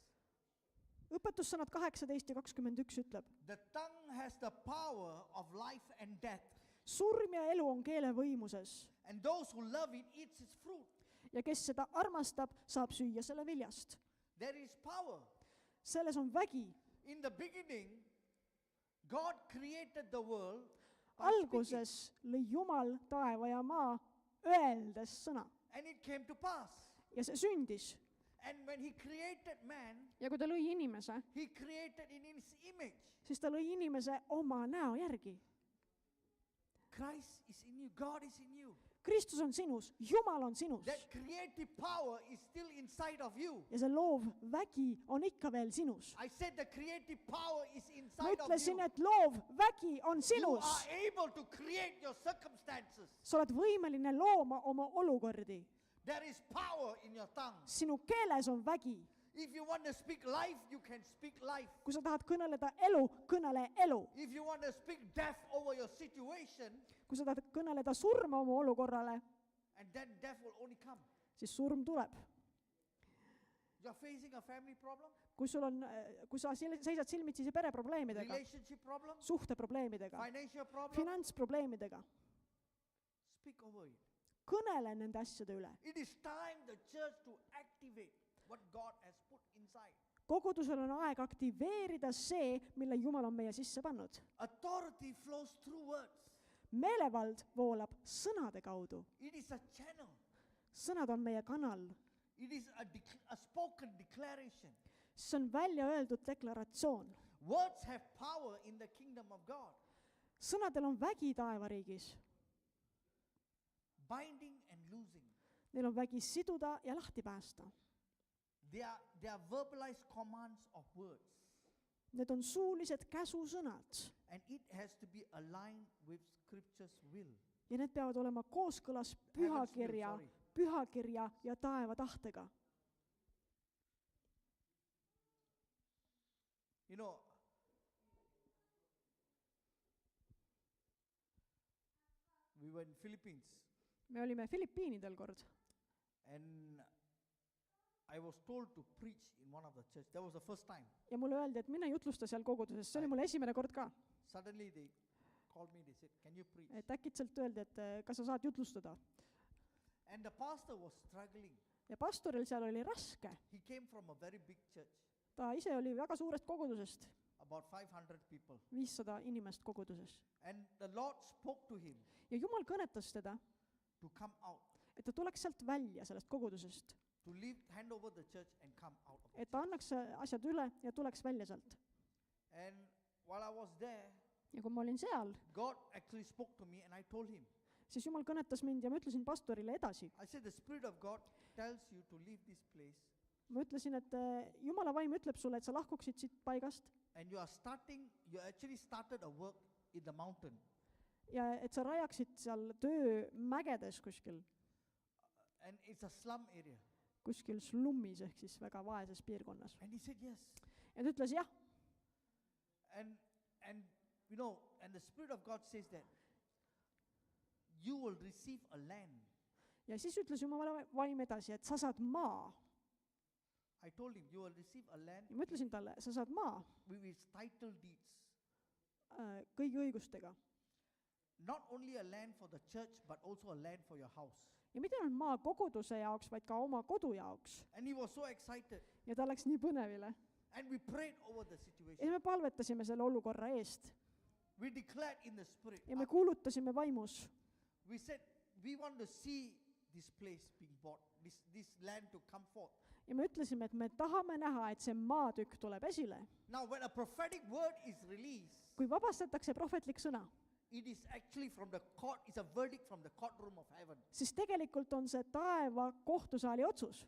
A: Õpetussõnad 18 ja 21 ütleb,
B: the tongue has the power of life and death,
A: surm ja elu on keele võimuses
B: and those who love it eats its fruit.
A: ja kes seda armastab, saab süüa selle viljast.
B: There is power.
A: Selles on vägi.
B: In the beginning, God created the world
A: alguses lõi Jumal taeva ja maa öeldes sõna
B: And it came to pass.
A: ja see sündis.
B: And when he created man,
A: Ja kui ta lõi inimese,
B: he created in his image.
A: siis ta lõi inimese oma näo järgi.
B: Christ is in you. God is in you.
A: Kristus on sinus, Jumal on sinus
B: That creative power is still inside of you.
A: ja see loov vägi on ikka veel sinus.
B: I said the creative power is
A: Ma
B: inside of
A: ütlesin,
B: you.
A: et loov vägi on
B: You
A: sinus.
B: are able to create your circumstances.
A: Sa oled võimeline looma oma olukordi.
B: There is power in your tongue.
A: Sinu keeles on vägi.
B: If you want to speak life, you can speak life.
A: Kui sa tahad kõneleda elu, kõnele elu.
B: If you want to speak death over your situation,
A: Kui sa tahad kõneleda surma oma olukorrale,
B: and then death will only come.
A: siis surm tuleb.
B: You are facing a family problem,
A: Kui sa seisad silmitsi pereprobleemidega,
B: relationship problem,
A: suhteprobleemidega,
B: financial problem,
A: finantsprobleemidega,
B: speak over it.
A: kõnele nende asjade üle.
B: It is time the church to activate what God has put inside.
A: Kogudusel on aeg aktiveerida see, mille Jumal on meie sisse pannud.
B: Authority flows through words.
A: Meelevald voolab sõnade kaudu.
B: It is a channel.
A: Sõnad on meie kanal.
B: It is a spoken declaration.
A: See on välja öeldud deklaratsioon.
B: Words have power in the kingdom of God.
A: Sõnadel on vägi taevariigis.
B: Binding and loosing.
A: Neil on vägi siduda ja lahti päästa.
B: They are verbalized commands of words.
A: Need on suulised käsusõnad
B: And it has to be aligned with Scripture's will.
A: ja need peavad olema kooskõlas pühakirja ja taeva tahtega.
B: You know, we were in Philippines
A: Me olime Filipiinidel kord
B: and I was told to preach in one of the church. That was the first time.
A: ja mulle öeldi, et mine jutlusta seal koguduses. See oli mul esimene kord ka.
B: Suddenly they called me, they said, can you preach?
A: Et äkitselt öeldi, et kas sa saad jutlustada.
B: And the pastor was struggling.
A: Ja pastoril seal oli raske.
B: He came from a very big church,
A: Ta ise oli väga suurest kogudusest,
B: about 500 people.
A: 500 inimest koguduses.
B: And the Lord spoke to him
A: Ja Jumal kõnetas teda,
B: to come out,
A: et ta tuleks sealt välja, sellest kogudusest.
B: to leave, hand over the church and come out of it.
A: Et ta annaks asjad üle ja tuleks välja sealt.
B: And while I was there,
A: Ja kui ma olin seal,
B: God actually spoke to me and I told him,
A: siis Jumal kõnetas mind ja ma ütlesin pastorile edasi.
B: I said, the Spirit of God tells you to leave this place
A: Ma ütlesin, et Jumala vaim ütleb sulle, et sa lahkuksid siit paigast
B: and you actually started a work in the mountain.
A: ja et sa rajaksid seal töö mägedes kuskil
B: And it's a slum area.
A: slummis ehk siis väga vaeses piirkonnas.
B: And he said, yes.
A: Ja ta ütles jah.
B: And you know, and the Spirit of God says that you will receive a land.
A: Ja siis ütles Jumala vaim edasi, et sa saad maa.
B: I told him, you will receive a land
A: Ja ma ütlesin talle, sa saad maa
B: with its title deeds.
A: kõigi õigustega.
B: Not only a land for the church, but also a land for your house.
A: Ja mitte ainult maa koguduse jaoks, vaid ka oma kodu jaoks.
B: And he was so excited.
A: Ja ta läks nii põnevile.
B: And we prayed over the
A: Ja
B: situation.
A: me palvetasime selle olukorra eest.
B: We declared in the Spirit.
A: Ja me kuulutasime vaimus.
B: We said, we want to see this place being bought, this land to come forth.
A: Ja me ütlesime, et me tahame näha, et see maatükk tuleb esile.
B: Now, when a prophetic word is released,
A: Kui vabastatakse prohvetlik sõna,
B: it is actually from the court, it's a verdict from the courtroom of heaven.
A: siis tegelikult on see taeva kohtusaali otsus.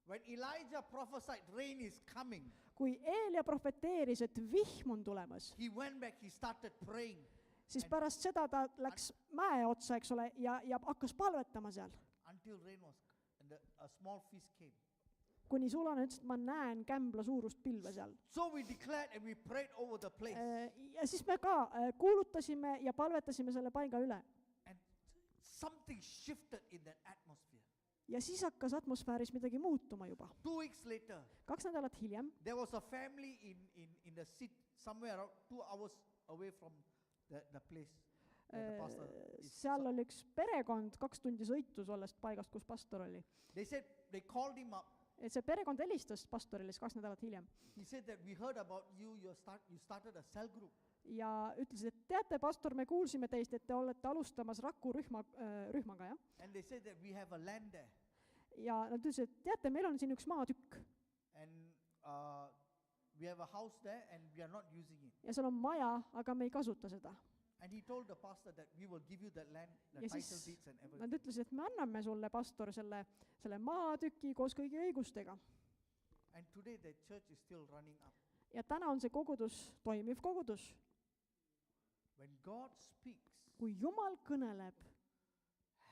B: When Elijah prophesied, rain is coming,
A: Kui Eelia profeteeris, et vihm on tulemas,
B: he went back, he started praying
A: siis pärast seda ta läks mäe otsa, eks ole, ja hakkas palvetama seal.
B: until rain was, and a small fish came.
A: Kuni sulane ütles, et ma näen kämbla suurust pilve seal.
B: So we declared and we prayed over the place.
A: Ja siis me ka kuulutasime ja palvetasime selle paiga üle.
B: And something shifted in that atmosphere.
A: Ja siis hakkas atmosfääris midagi muutuma juba.
B: 2 weeks later,
A: 2 nädalat hiljem
B: there was a family in the city, somewhere around 2 hours away from the place where the pastor is.
A: seal oli üks perekond 2 tundi sõitu sellest paigast, kus pastor oli.
B: They said, they called him up.
A: Et see perekond helistas pastorile 2 nädalat hiljem.
B: He said that we heard about you, you started a cell group.
A: ja ütlesid, et teate, pastor, me kuulsime teist, et te olete alustamas rühmaga, jah?
B: And they said that we have a land there.
A: Ja nad ütlesid, et teate, meil on siin üks maatükk
B: And we have a house there and we are not using it.
A: ja seal on maja, aga me ei kasuta seda.
B: And he told the pastor that we will give you that land, the
A: Ja
B: title
A: siis
B: deeds and everything.
A: nad ütlesid, et me anname sulle, pastor, selle maatüki koos kõigi õigustega.
B: And today the church is still running up.
A: Ja täna on see kogudus toimiv kogudus.
B: When God speaks,
A: Kui Jumal kõneleb,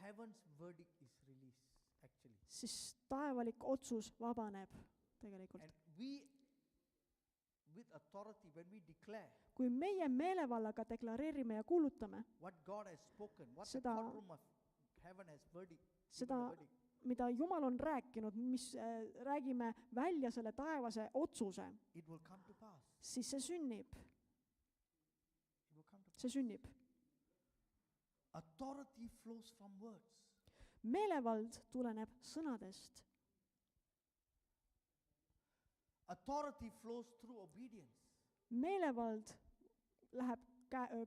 B: heaven's verdict is released, actually.
A: siis taevalik otsus vabaneb tegelikult.
B: And we, with authority, when we declare
A: Kui meie meelevallaga deklareerime ja kuulutame
B: what God has spoken, what the
A: Seda-
B: courtroom of heaven has verdict, given
A: seda,
B: the verdict,
A: mida Jumal on rääkinud, mis räägime välja selle taevase otsuse,
B: it will come to pass.
A: siis see sünnib.
B: It will come to pass.
A: See sünnib.
B: Authority flows from words.
A: Meelevald tuleneb sõnadest.
B: Authority flows through obedience.
A: Meelevald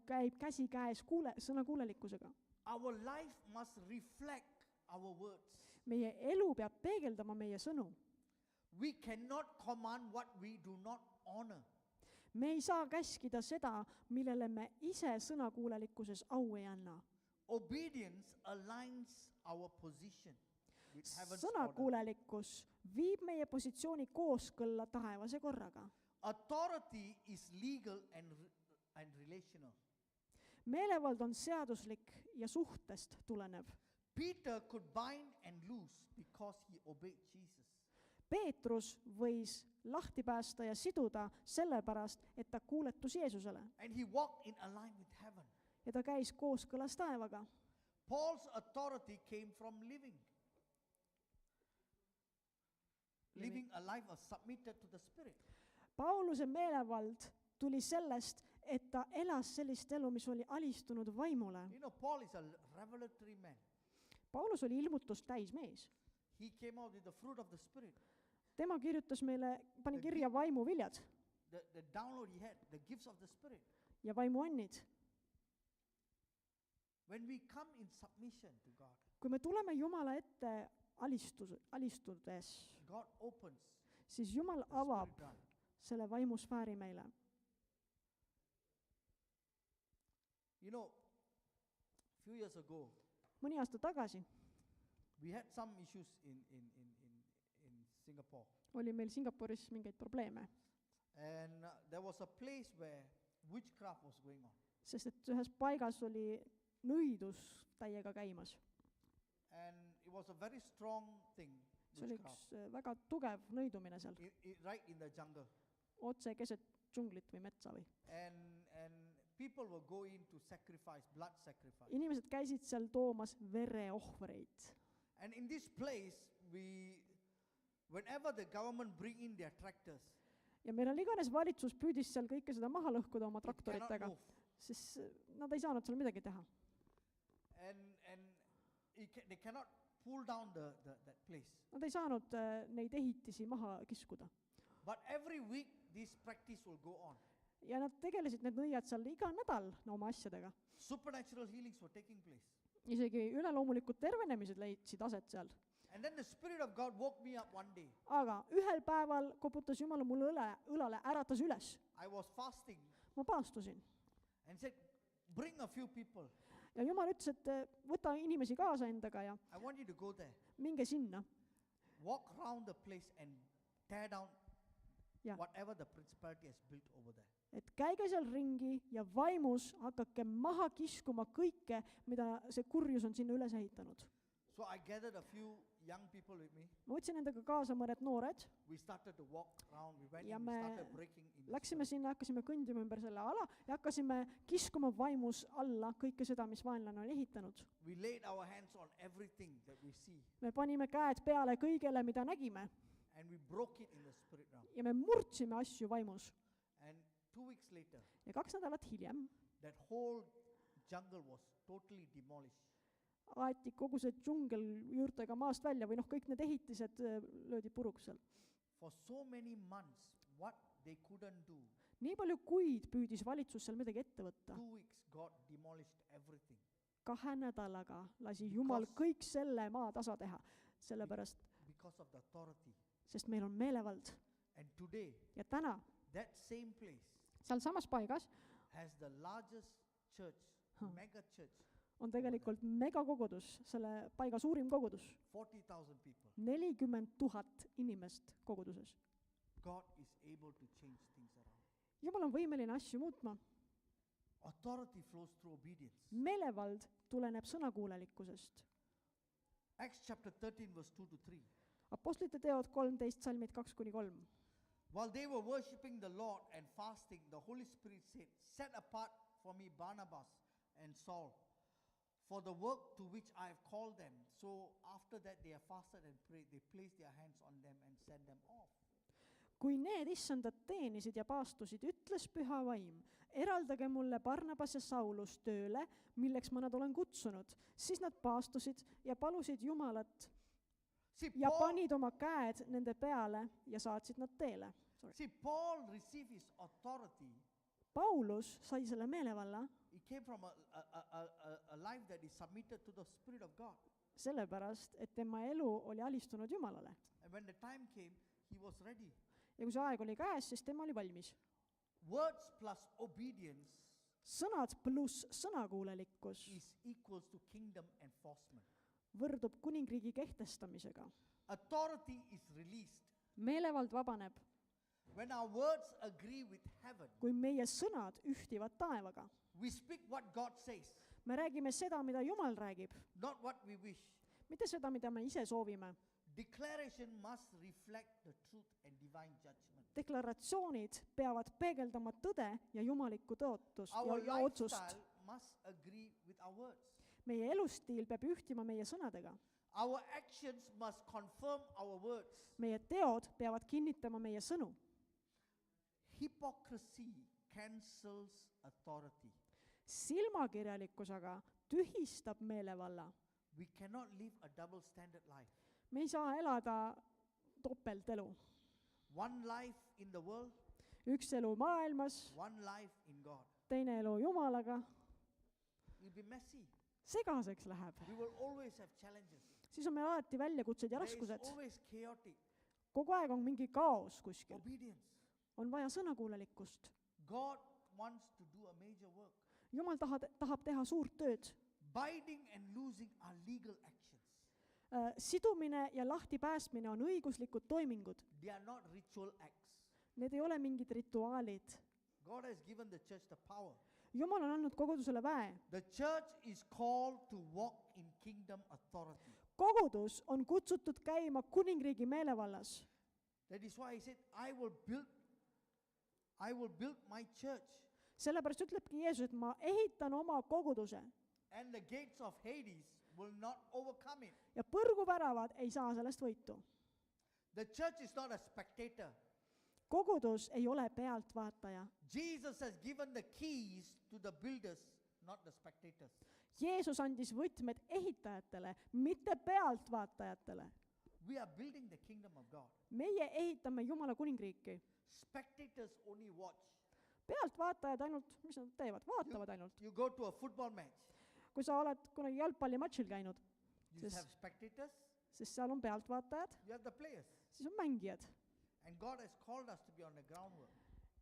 A: käib käsikäes sõnakuulelikkusega.
B: Our life must reflect our words.
A: Meie elu peab peegeldama meie sõnu.
B: We cannot command what we do not honor.
A: Me ei saa käskida seda, millele me ise sõnakuulelikkuses au ei anna.
B: Obedience aligns our position with heaven's order.
A: Sõnakuulelikkus viib meie positsiooni kooskõlla taevase korraga.
B: Authority is legal and relational.
A: Meelevald on seaduslik ja suhtest tulenev.
B: Peter could bind and loose because he obeyed Jesus.
A: Peetrus võis lahti päästa ja siduda sellepärast, et ta kuuletus Jeesusele
B: And he walked in alignment with heaven.
A: ja ta käis kooskõlas taevaga.
B: Paul's authority came from living. Living a life of submitted to the Spirit.
A: Pauluse meelevald tuli sellest, et ta elas sellist elu, mis oli alistunud vaimule.
B: You know, Paul is a revelatory man.
A: Paulus oli ilmutust täis mees.
B: He came out with the fruit of the Spirit.
A: Tema kirjutas meile, pani kirja vaimu viljad
B: The download he had, the gifts of the Spirit.
A: ja vaimu annid.
B: When we come in submission to God,
A: Kui me tuleme Jumala ette alistudes,
B: God opens
A: siis Jumal
B: the
A: avab
B: spirit realm.
A: selle vaimusfääri meile.
B: You know, a few years ago,
A: Mõni aasta tagasi
B: we had some issues in Singapore.
A: oli meil Singapuris mingeid probleeme,
B: And there was a place where witchcraft was going on.
A: sest et ühes paigas oli nõidus täiega käimas.
B: And it was a very strong thing,
A: See oli
B: witchcraft,
A: üks väga tugev nõidumine seal,
B: right in the jungle.
A: otse keset džunglit või metsa või.
B: And people were going to sacrifice, blood sacrifice.
A: Inimesed käisid seal toomas vereohvreid.
B: And in this place, whenever the government bring in their tractors,
A: Ja millal iganes valitsus püüdis seal kõike seda maha lõhkuda oma
B: it cannot
A: traktoritega,
B: move.
A: siis nad ei saanud seal midagi teha.
B: And they cannot pull down that place.
A: Nad ei saanud neid ehitisi maha kiskuda.
B: But every week, this practice will go on.
A: Ja nad tegelesid need nõiad seal iga nädal oma asjadega.
B: Supernatural healings were taking place.
A: Isegi üleloomulikud tervenemised leidsid aset seal.
B: And then the Spirit of God woke me up one day.
A: Aga ühel päeval koputas Jumal mulle õlale, äratas üles.
B: I was fasting
A: Ma paastusin.
B: and said, bring a few people.
A: Ja Jumal ütles, et võta inimesi kaasa endaga ja
B: I want you to go there.
A: minge sinna.
B: Walk around the place and tear down
A: Ja.
B: whatever the principality has built over there.
A: Et käige seal ringi ja vaimus hakake maha kiskuma kõike, mida see kurjus on sinna üles ehitanud.
B: So I gathered a few young people with me.
A: Ma võtsin endaga kaasa mõned noored,
B: We started to walk around. We went
A: Ja
B: in, we
A: me
B: started breaking in. the
A: läksime
B: spirit.
A: sinna, hakkasime kõndima ümber selle ala ja hakkasime kiskuma vaimus alla kõike seda, mis vaenlane on ehitanud.
B: We laid our hands on everything that we see.
A: Me panime käed peale kõigele, mida nägime
B: And we broke it in the spirit realm.
A: ja me murdsime asju vaimus.
B: And 2 weeks later,
A: Ja 2 nädalat hiljem
B: that whole jungle was totally demolished.
A: aeti kogu see džungel juurtega maast välja või kõik need ehitised löödi puruks seal.
B: For so many months, what they couldn't do,
A: nii palju kuid püüdis valitsus seal midagi ette võtta.
B: 2 weeks, God demolished everything.
A: 2 nädalaga lasi Jumal kõik selle maa tasa teha, sellepärast,
B: Because of the authority.
A: sest meil on meelevald.
B: And today,
A: Ja täna,
B: that same place
A: seal samas paigas,
B: has the largest church, mega church,
A: on tegelikult megakogudus, selle paiga suurim kogudus.
B: 40,000 people.
A: 40 000 inimest koguduses.
B: God is able to change things around.
A: Jumal on võimeline asju muutma.
B: Authority flows through obedience.
A: Meelevald tuleneb sõnakuulelikkusest.
B: Acts chapter 13 verse 2 to 3.
A: Apostlite teod 13, salmid 2-3.
B: While they were worshiping the Lord and fasting, the Holy Spirit said, "Set apart for me Barnabas and Saul for the work to which I have called them." So after that they have fasted and prayed. They placed their hands on them and sent them off.
A: Kui need issandat teenisid ja paastusid, ütles Püha Vaim, eraldage mulle Barnabas ja Saulus tööle, milleks ma nad olen kutsunud. Siis nad paastusid ja palusid Jumalat
B: See,
A: ja
B: Paul,
A: panid oma käed nende peale ja saatsid nad teele.
B: Paul received his authority.
A: Paulus sai selle meelevalla
B: It came from a life that is submitted to the Spirit of God.
A: sellepärast, et tema elu oli alistunud Jumalale.
B: And when the time came, he was ready.
A: Ja kui see aeg oli käes, siis tema oli valmis.
B: Words plus obedience
A: Sõnad pluss sõnakuulelikkus
B: is equals to kingdom enforcement.
A: võrdub kuningriigi kehtestamisega.
B: Authority is released
A: Meelevald vabaneb,
B: when our words agree with heaven.
A: kui meie sõnad ühtivad taevaga.
B: We speak what God says,
A: Me räägime seda, mida Jumal räägib,
B: not what we wish.
A: mitte seda, mida me ise soovime.
B: Declaration must reflect the truth and divine judgment.
A: Deklaratsioonid peavad peegeldama tõde ja jumalikku tõotust
B: Our
A: ja otsust.
B: lifestyle must agree with our words.
A: Meie elustiil peab ühtima meie sõnadega.
B: Our actions must confirm our words.
A: Meie teod peavad kinnitama meie sõnu.
B: Hypocrisy cancels authority.
A: Silmakirjalikkus aga tühistab meelevalla.
B: We cannot live a double standard life.
A: Me ei saa elada topeltelu.
B: One life in the world,
A: Üks elu maailmas,
B: one life in God.
A: teine elu Jumalaga.
B: It will be messy.
A: Segaseks läheb.
B: We will always have challenges.
A: Siis on meil alati väljakutsed ja
B: There is
A: raskused.
B: always chaotic.
A: Kogu aeg on mingi kaos kuskil.
B: Obedience.
A: On vaja sõnakuulelikkust.
B: God wants to do a major work.
A: Jumal tahab teha suurt tööd.
B: Binding and loosing are legal actions.
A: Sidumine ja lahti päästmine on õiguslikud toimingud.
B: They are not ritual acts.
A: Need ei ole mingid rituaalid.
B: God has given the church the power.
A: Jumal on andnud kogudusele väe.
B: The church is called to walk in kingdom authority.
A: Kogudus on kutsutud käima kuningriigi meelevallas.
B: That is why he said, I will build my church,
A: Sellepärast ütlebki Jeesus, et ma ehitan oma koguduse
B: and the gates of Hades will not overcome it.
A: ja põrguväravad ei saa sellest võitu.
B: The church is not a spectator.
A: Kogudus ei ole pealtvaataja.
B: Jesus has given the keys to the builders, not the spectators.
A: Jeesus andis võtmed ehitajatele, mitte pealtvaatajatele.
B: We are building the kingdom of God.
A: Meie ehitame Jumala kuningriiki.
B: Spectators only watch.
A: Pealtvaatajad ainult, mis nad teevad? Vaatavad ainult.
B: You go to a football match.
A: Kui sa oled kunagi jalgpallimatšil käinud,
B: You have spectators,
A: sest seal on pealtvaatajad,
B: you have the players.
A: siis on mängijad.
B: And God has called us to be on the groundwork.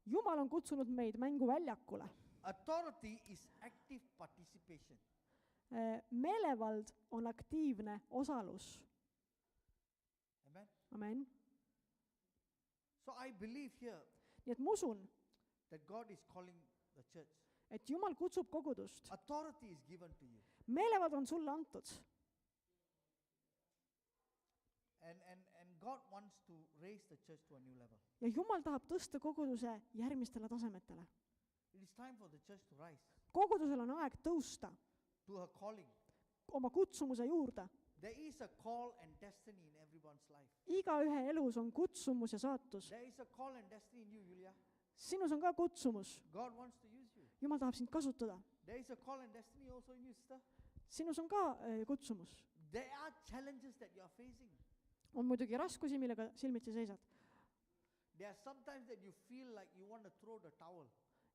A: Jumal on kutsunud meid mänguväljakule.
B: Authority is active participation.
A: Meelevald on aktiivne osalus.
B: Amen.
A: Amen.
B: So I believe here
A: Nii et ma usun,
B: that God is calling the church.
A: et Jumal kutsub kogudust.
B: Authority is given to you.
A: Meelevald on sulle antud.
B: And God wants to raise the church to a new level.
A: Ja Jumal tahab tõsta koguduse järgmistele tasemetele.
B: It is time for the church to rise
A: Kogudusel on aeg tõusta
B: to her calling.
A: oma kutsumuse juurde.
B: There is a call and destiny in everyone's life.
A: Igaühe elus on kutsumus ja saatus.
B: There is a call and destiny in you, Julia.
A: Sinus on ka kutsumus.
B: God wants to use you.
A: Jumal tahab sind kasutada.
B: There is a call and destiny also in you, sister.
A: Sinus on ka kutsumus.
B: There are challenges that you are facing.
A: On muidugi raskusi, millega silmitsi seisad.
B: There are sometimes that you feel like you want to throw the towel.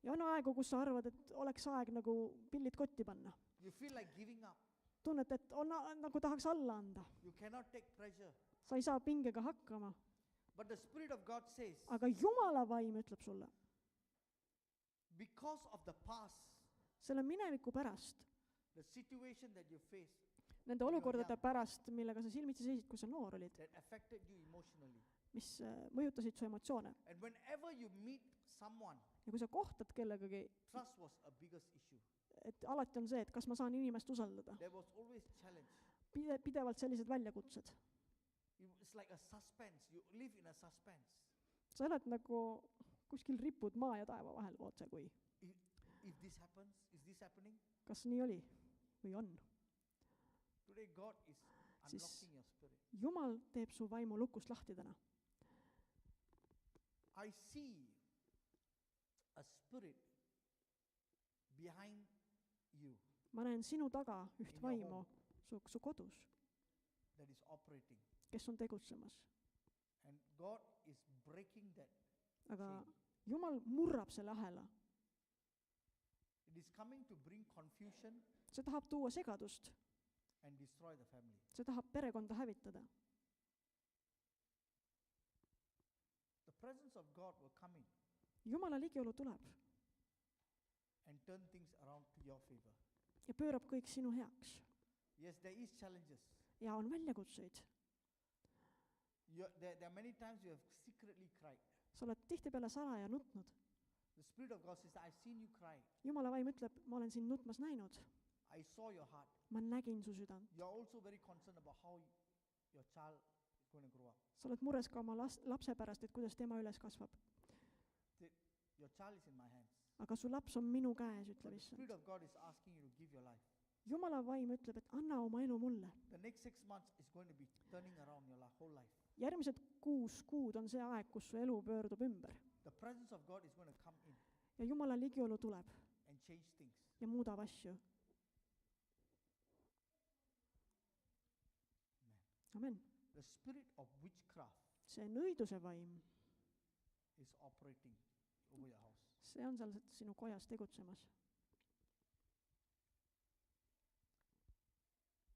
A: Ja on aegu, kus sa arvad, et oleks aeg nagu pillid kotti panna.
B: You feel like giving up.
A: Tunned, et nagu tahaks alla anda.
B: You cannot take pressure.
A: Sa ei saa pingega hakkama.
B: But the Spirit of God says,
A: Aga Jumala vaim ütleb sulle,
B: because of the past,
A: selle mineviku pärast,
B: the situation that you faced
A: nende olukordade pärast, millega sa silmitsi seisid, kui sa noor olid,
B: that affected you emotionally.
A: mis mõjutasid su emotsioone.
B: And whenever you meet someone,
A: Ja kui sa kohtad kellegagi,
B: trust was a biggest issue.
A: et alati on see, et kas ma saan inimest usaldada.
B: There was always challenge.
A: Pidevalt sellised väljakutsed.
B: It's like a suspense. You live in a suspense.
A: Sa oled nagu kuskil ripud maa ja taeva vahel, otse kui.
B: If this happens, is this happening?
A: Kas nii oli või on?
B: Today God is unlocking your spirit.
A: Jumal teeb su vaimu lukust lahti täna.
B: I see a spirit behind you
A: Ma näen sinu taga üht
B: In your
A: vaimu su kodus,
B: that is operating.
A: kes on tegutsemas.
B: And God is breaking that.
A: Aga Jumal murrab selle ahela.
B: It is coming to bring confusion
A: See tahab tuua segadust.
B: and destroy the family.
A: See tahab perekonda hävitada.
B: The presence of God will come in
A: Jumala ligiolu tuleb
B: and turn things around to your favor.
A: ja pöörab kõik sinu heaks.
B: Yes, there is challenges.
A: Ja on väljakutseid.
B: There are many times you have secretly cried.
A: Sa oled tihtipeale salaja nutnud.
B: The Spirit of God says, I've seen you cry.
A: Jumala vaim ütleb, ma olen sind nutmas näinud.
B: I saw your heart.
A: Ma nägin su südant.
B: You're also very concerned about how your child is going to grow up.
A: Sa oled mures ka oma lapse pärast, et kuidas tema üles kasvab.
B: Your child is in my hands.
A: Aga su laps on minu käes,
B: But
A: ütleb
B: the
A: issand.
B: Spirit of God is asking you to give your life.
A: Jumala vaim ütleb, et anna oma elu mulle.
B: The next 6 months is going to be turning around your whole life.
A: Järgmised 6 kuud on see aeg, kus su elu pöördub ümber.
B: The presence of God is going to come in
A: Ja Jumala ligiolu tuleb
B: and change things.
A: ja muudab asju. Amen.
B: The spirit of witchcraft
A: See nõiduse vaim,
B: is operating over your house.
A: see on seal sinu kojas tegutsemas.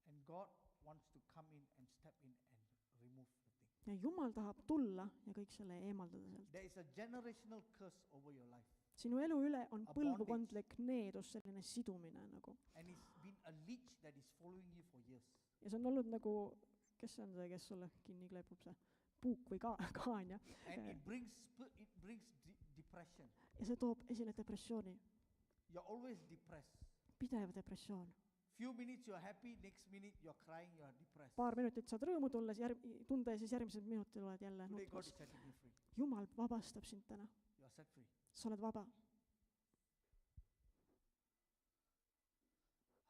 B: And God wants to come in and step in and remove the thing.
A: Ja Jumal tahab tulla ja kõik selle eemaldada sealt.
B: There is a generational curse over your life.
A: Sinu elu üle on
B: A
A: põlvkondlik needus, selline sidumine nagu.
B: And it's been a leech that is following you for years.
A: Ja see on olnud nagu, kes see on see, kes sulle kinni kleepub, see puuk või kaan, ja.
B: And it brings depression.
A: Ja see toob esile depressiooni.
B: You're always depressed.
A: Pidev depressioon.
B: Few minutes you're happy, next minute you're crying, you're depressed.
A: Paar minutit saad rõõmu tunda ja siis järgmised minutil oled jälle
B: Today God
A: nutmas.
B: is setting you free.
A: Jumal vabastab sind täna.
B: You are set free.
A: Sa oled vaba.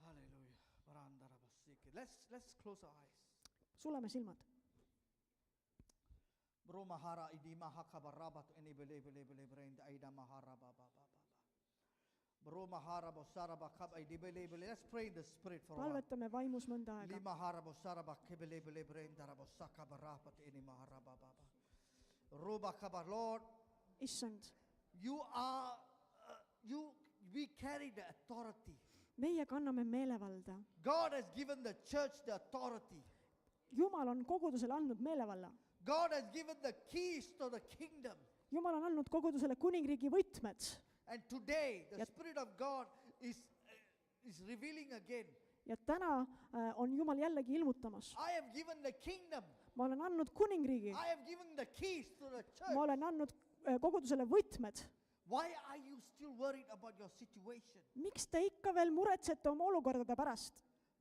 B: Hallelujah. Let's close our eyes.
A: Suleme silmad.
B: Bromahara idima hakabarabat enibelebelebelebrein aida maharaba baba. Bromahara bosaraba kab idibelebele. Let's pray in the spirit for a while.
A: Palvetame vaimus mõnda aega.
B: Limahara bosaraba kebelebelebrein darabosaka barabat enimaharaba baba. Roba kabar, Lord,
A: Issand,
B: we carry the authority.
A: meie kanname meelevalda.
B: God has given the church the authority.
A: Jumal on kogudusele andnud meelevalla.
B: God has given the keys to the kingdom.
A: Jumal on andnud kogudusele kuningriigi võtmed.
B: And today, the
A: Yep.
B: Spirit of God is revealing again.
A: Ja täna on Jumal jällegi ilmutamas.
B: I have given the kingdom.
A: Ma olen andnud kuningriigi.
B: I have given the keys to the church.
A: Ma olen andnud kogudusele võtmed.
B: Why are you still worried about your situation?
A: Miks te ikka veel muretsete oma olukordade pärast?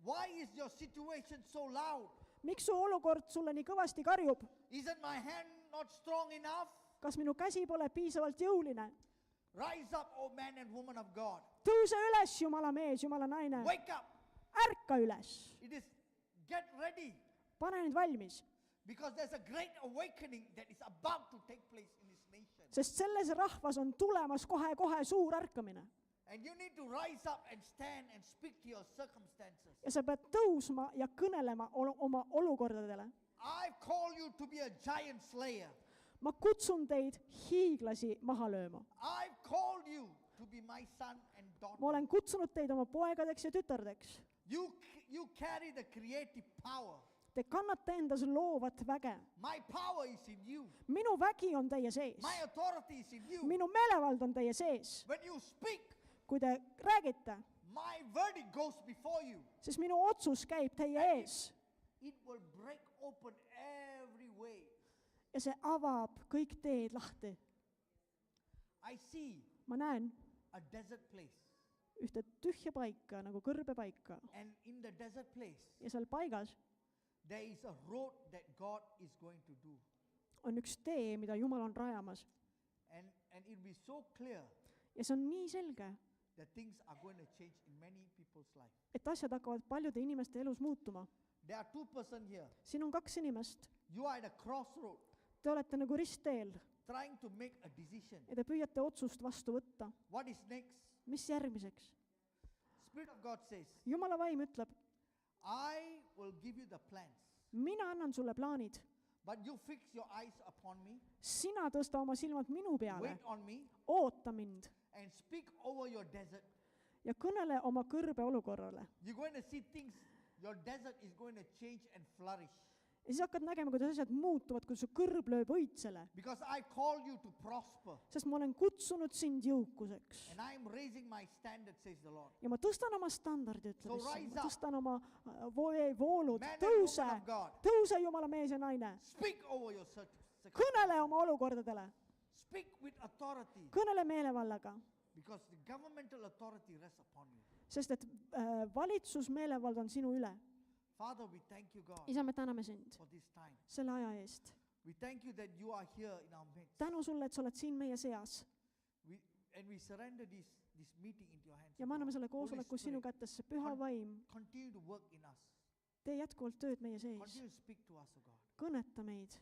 B: Why is your situation so loud?
A: Miks su olukord sulle nii kõvasti karjub?
B: Isn't my hand not strong enough?
A: Kas minu käsi pole piisavalt jõuline?
B: Rise up, O man and woman of God.
A: Tõuse üles, Jumala mees, Jumala naine.
B: Wake up.
A: Ärka üles.
B: It is, get ready.
A: Pane nüüd valmis.
B: Because there's a great awakening that is about to take place in this nation.
A: Sest selles rahvas on tulemas kohe-kohe suur ärkamine.
B: And you need to rise up and stand and speak to your circumstances.
A: Ja sa pead tõusma ja kõnelema oma olukordadele.
B: I call you to be a giant slayer.
A: ma kutsun teid hiiglasi maha lööma.
B: I've called you to be my son and
A: Ma
B: daughter.
A: olen kutsunud teid oma poegadeks ja tütardeks.
B: You carry the creative power.
A: Te kannate endas loovat väge.
B: My power is in you.
A: Minu vägi on teie sees.
B: My authority is in you.
A: Minu meelevald on teie sees.
B: When you speak,
A: Kui te räägite,
B: my verdict goes before you.
A: siis minu otsus käib teie ees.
B: It will break open every way.
A: Ja see avab kõik teed lahti.
B: I see
A: Ma näen
B: a desert place.
A: ühte tühja paika, nagu kõrbepaika.
B: And in the desert place,
A: Ja seal paigas
B: there is a road that God is going to do.
A: on üks tee, mida Jumal on rajamas.
B: And it will be so clear
A: Ja see on nii selge,
B: that things are going to change in many people's life.
A: et asjad hakkavad paljude inimeste elus muutuma.
B: There are two persons here.
A: Siin on 2 inimest.
B: You are at a crossroad,
A: Te olete nagu ristteel
B: trying to make a decision.
A: ja te püüate otsust vastu võtta.
B: What is next?
A: Mis järgmiseks?
B: Spirit of God says,
A: Jumala vaim ütleb,
B: I will give you the plans,
A: mina annan sulle plaanid.
B: but you fix your eyes upon me,
A: Sina tõsta oma silmad minu peale,
B: wait on me,
A: oota mind
B: and speak over your desert.
A: ja kõnele oma kõrbe olukorrale.
B: You're going to see things, your desert is going to change and flourish.
A: Ja siis hakkad nägema, kuidas asjad muutuvad, kui su kõrb lööb õitsele.
B: Because I call you to prosper.
A: Sest ma olen kutsunud sind jõukuseks.
B: And I am raising my standard, says the Lord.
A: Ja ma tõstan oma standardi, ütleb
B: So
A: issand.
B: rise
A: Ma
B: up.
A: tõstan oma voolud.
B: Man and
A: Tõuse,
B: woman of God.
A: tõuse Jumala mees ja naine.
B: Speak over your
A: Kõnele oma olukordadele.
B: Speak with authority.
A: Kõnele meelevallaga.
B: Because the governmental authority rests upon you.
A: Sest et valitsusmeelevald on sinu üle.
B: Father, we thank you, God,
A: Isa, me täname sind
B: for this time.
A: selle aja eest.
B: We thank you that you are here in our midst.
A: Tänu sulle, et sa oled siin meie seas.
B: And we surrender this meeting into your hands.
A: Ja me anname selle
B: Holy
A: koosoleku sinu
B: Spirit,
A: kätesse. Püha vaim,
B: continue to work in us.
A: tee jätkuvalt tööd meie sees.
B: Continue to speak to us, O God.
A: Kõneta meid.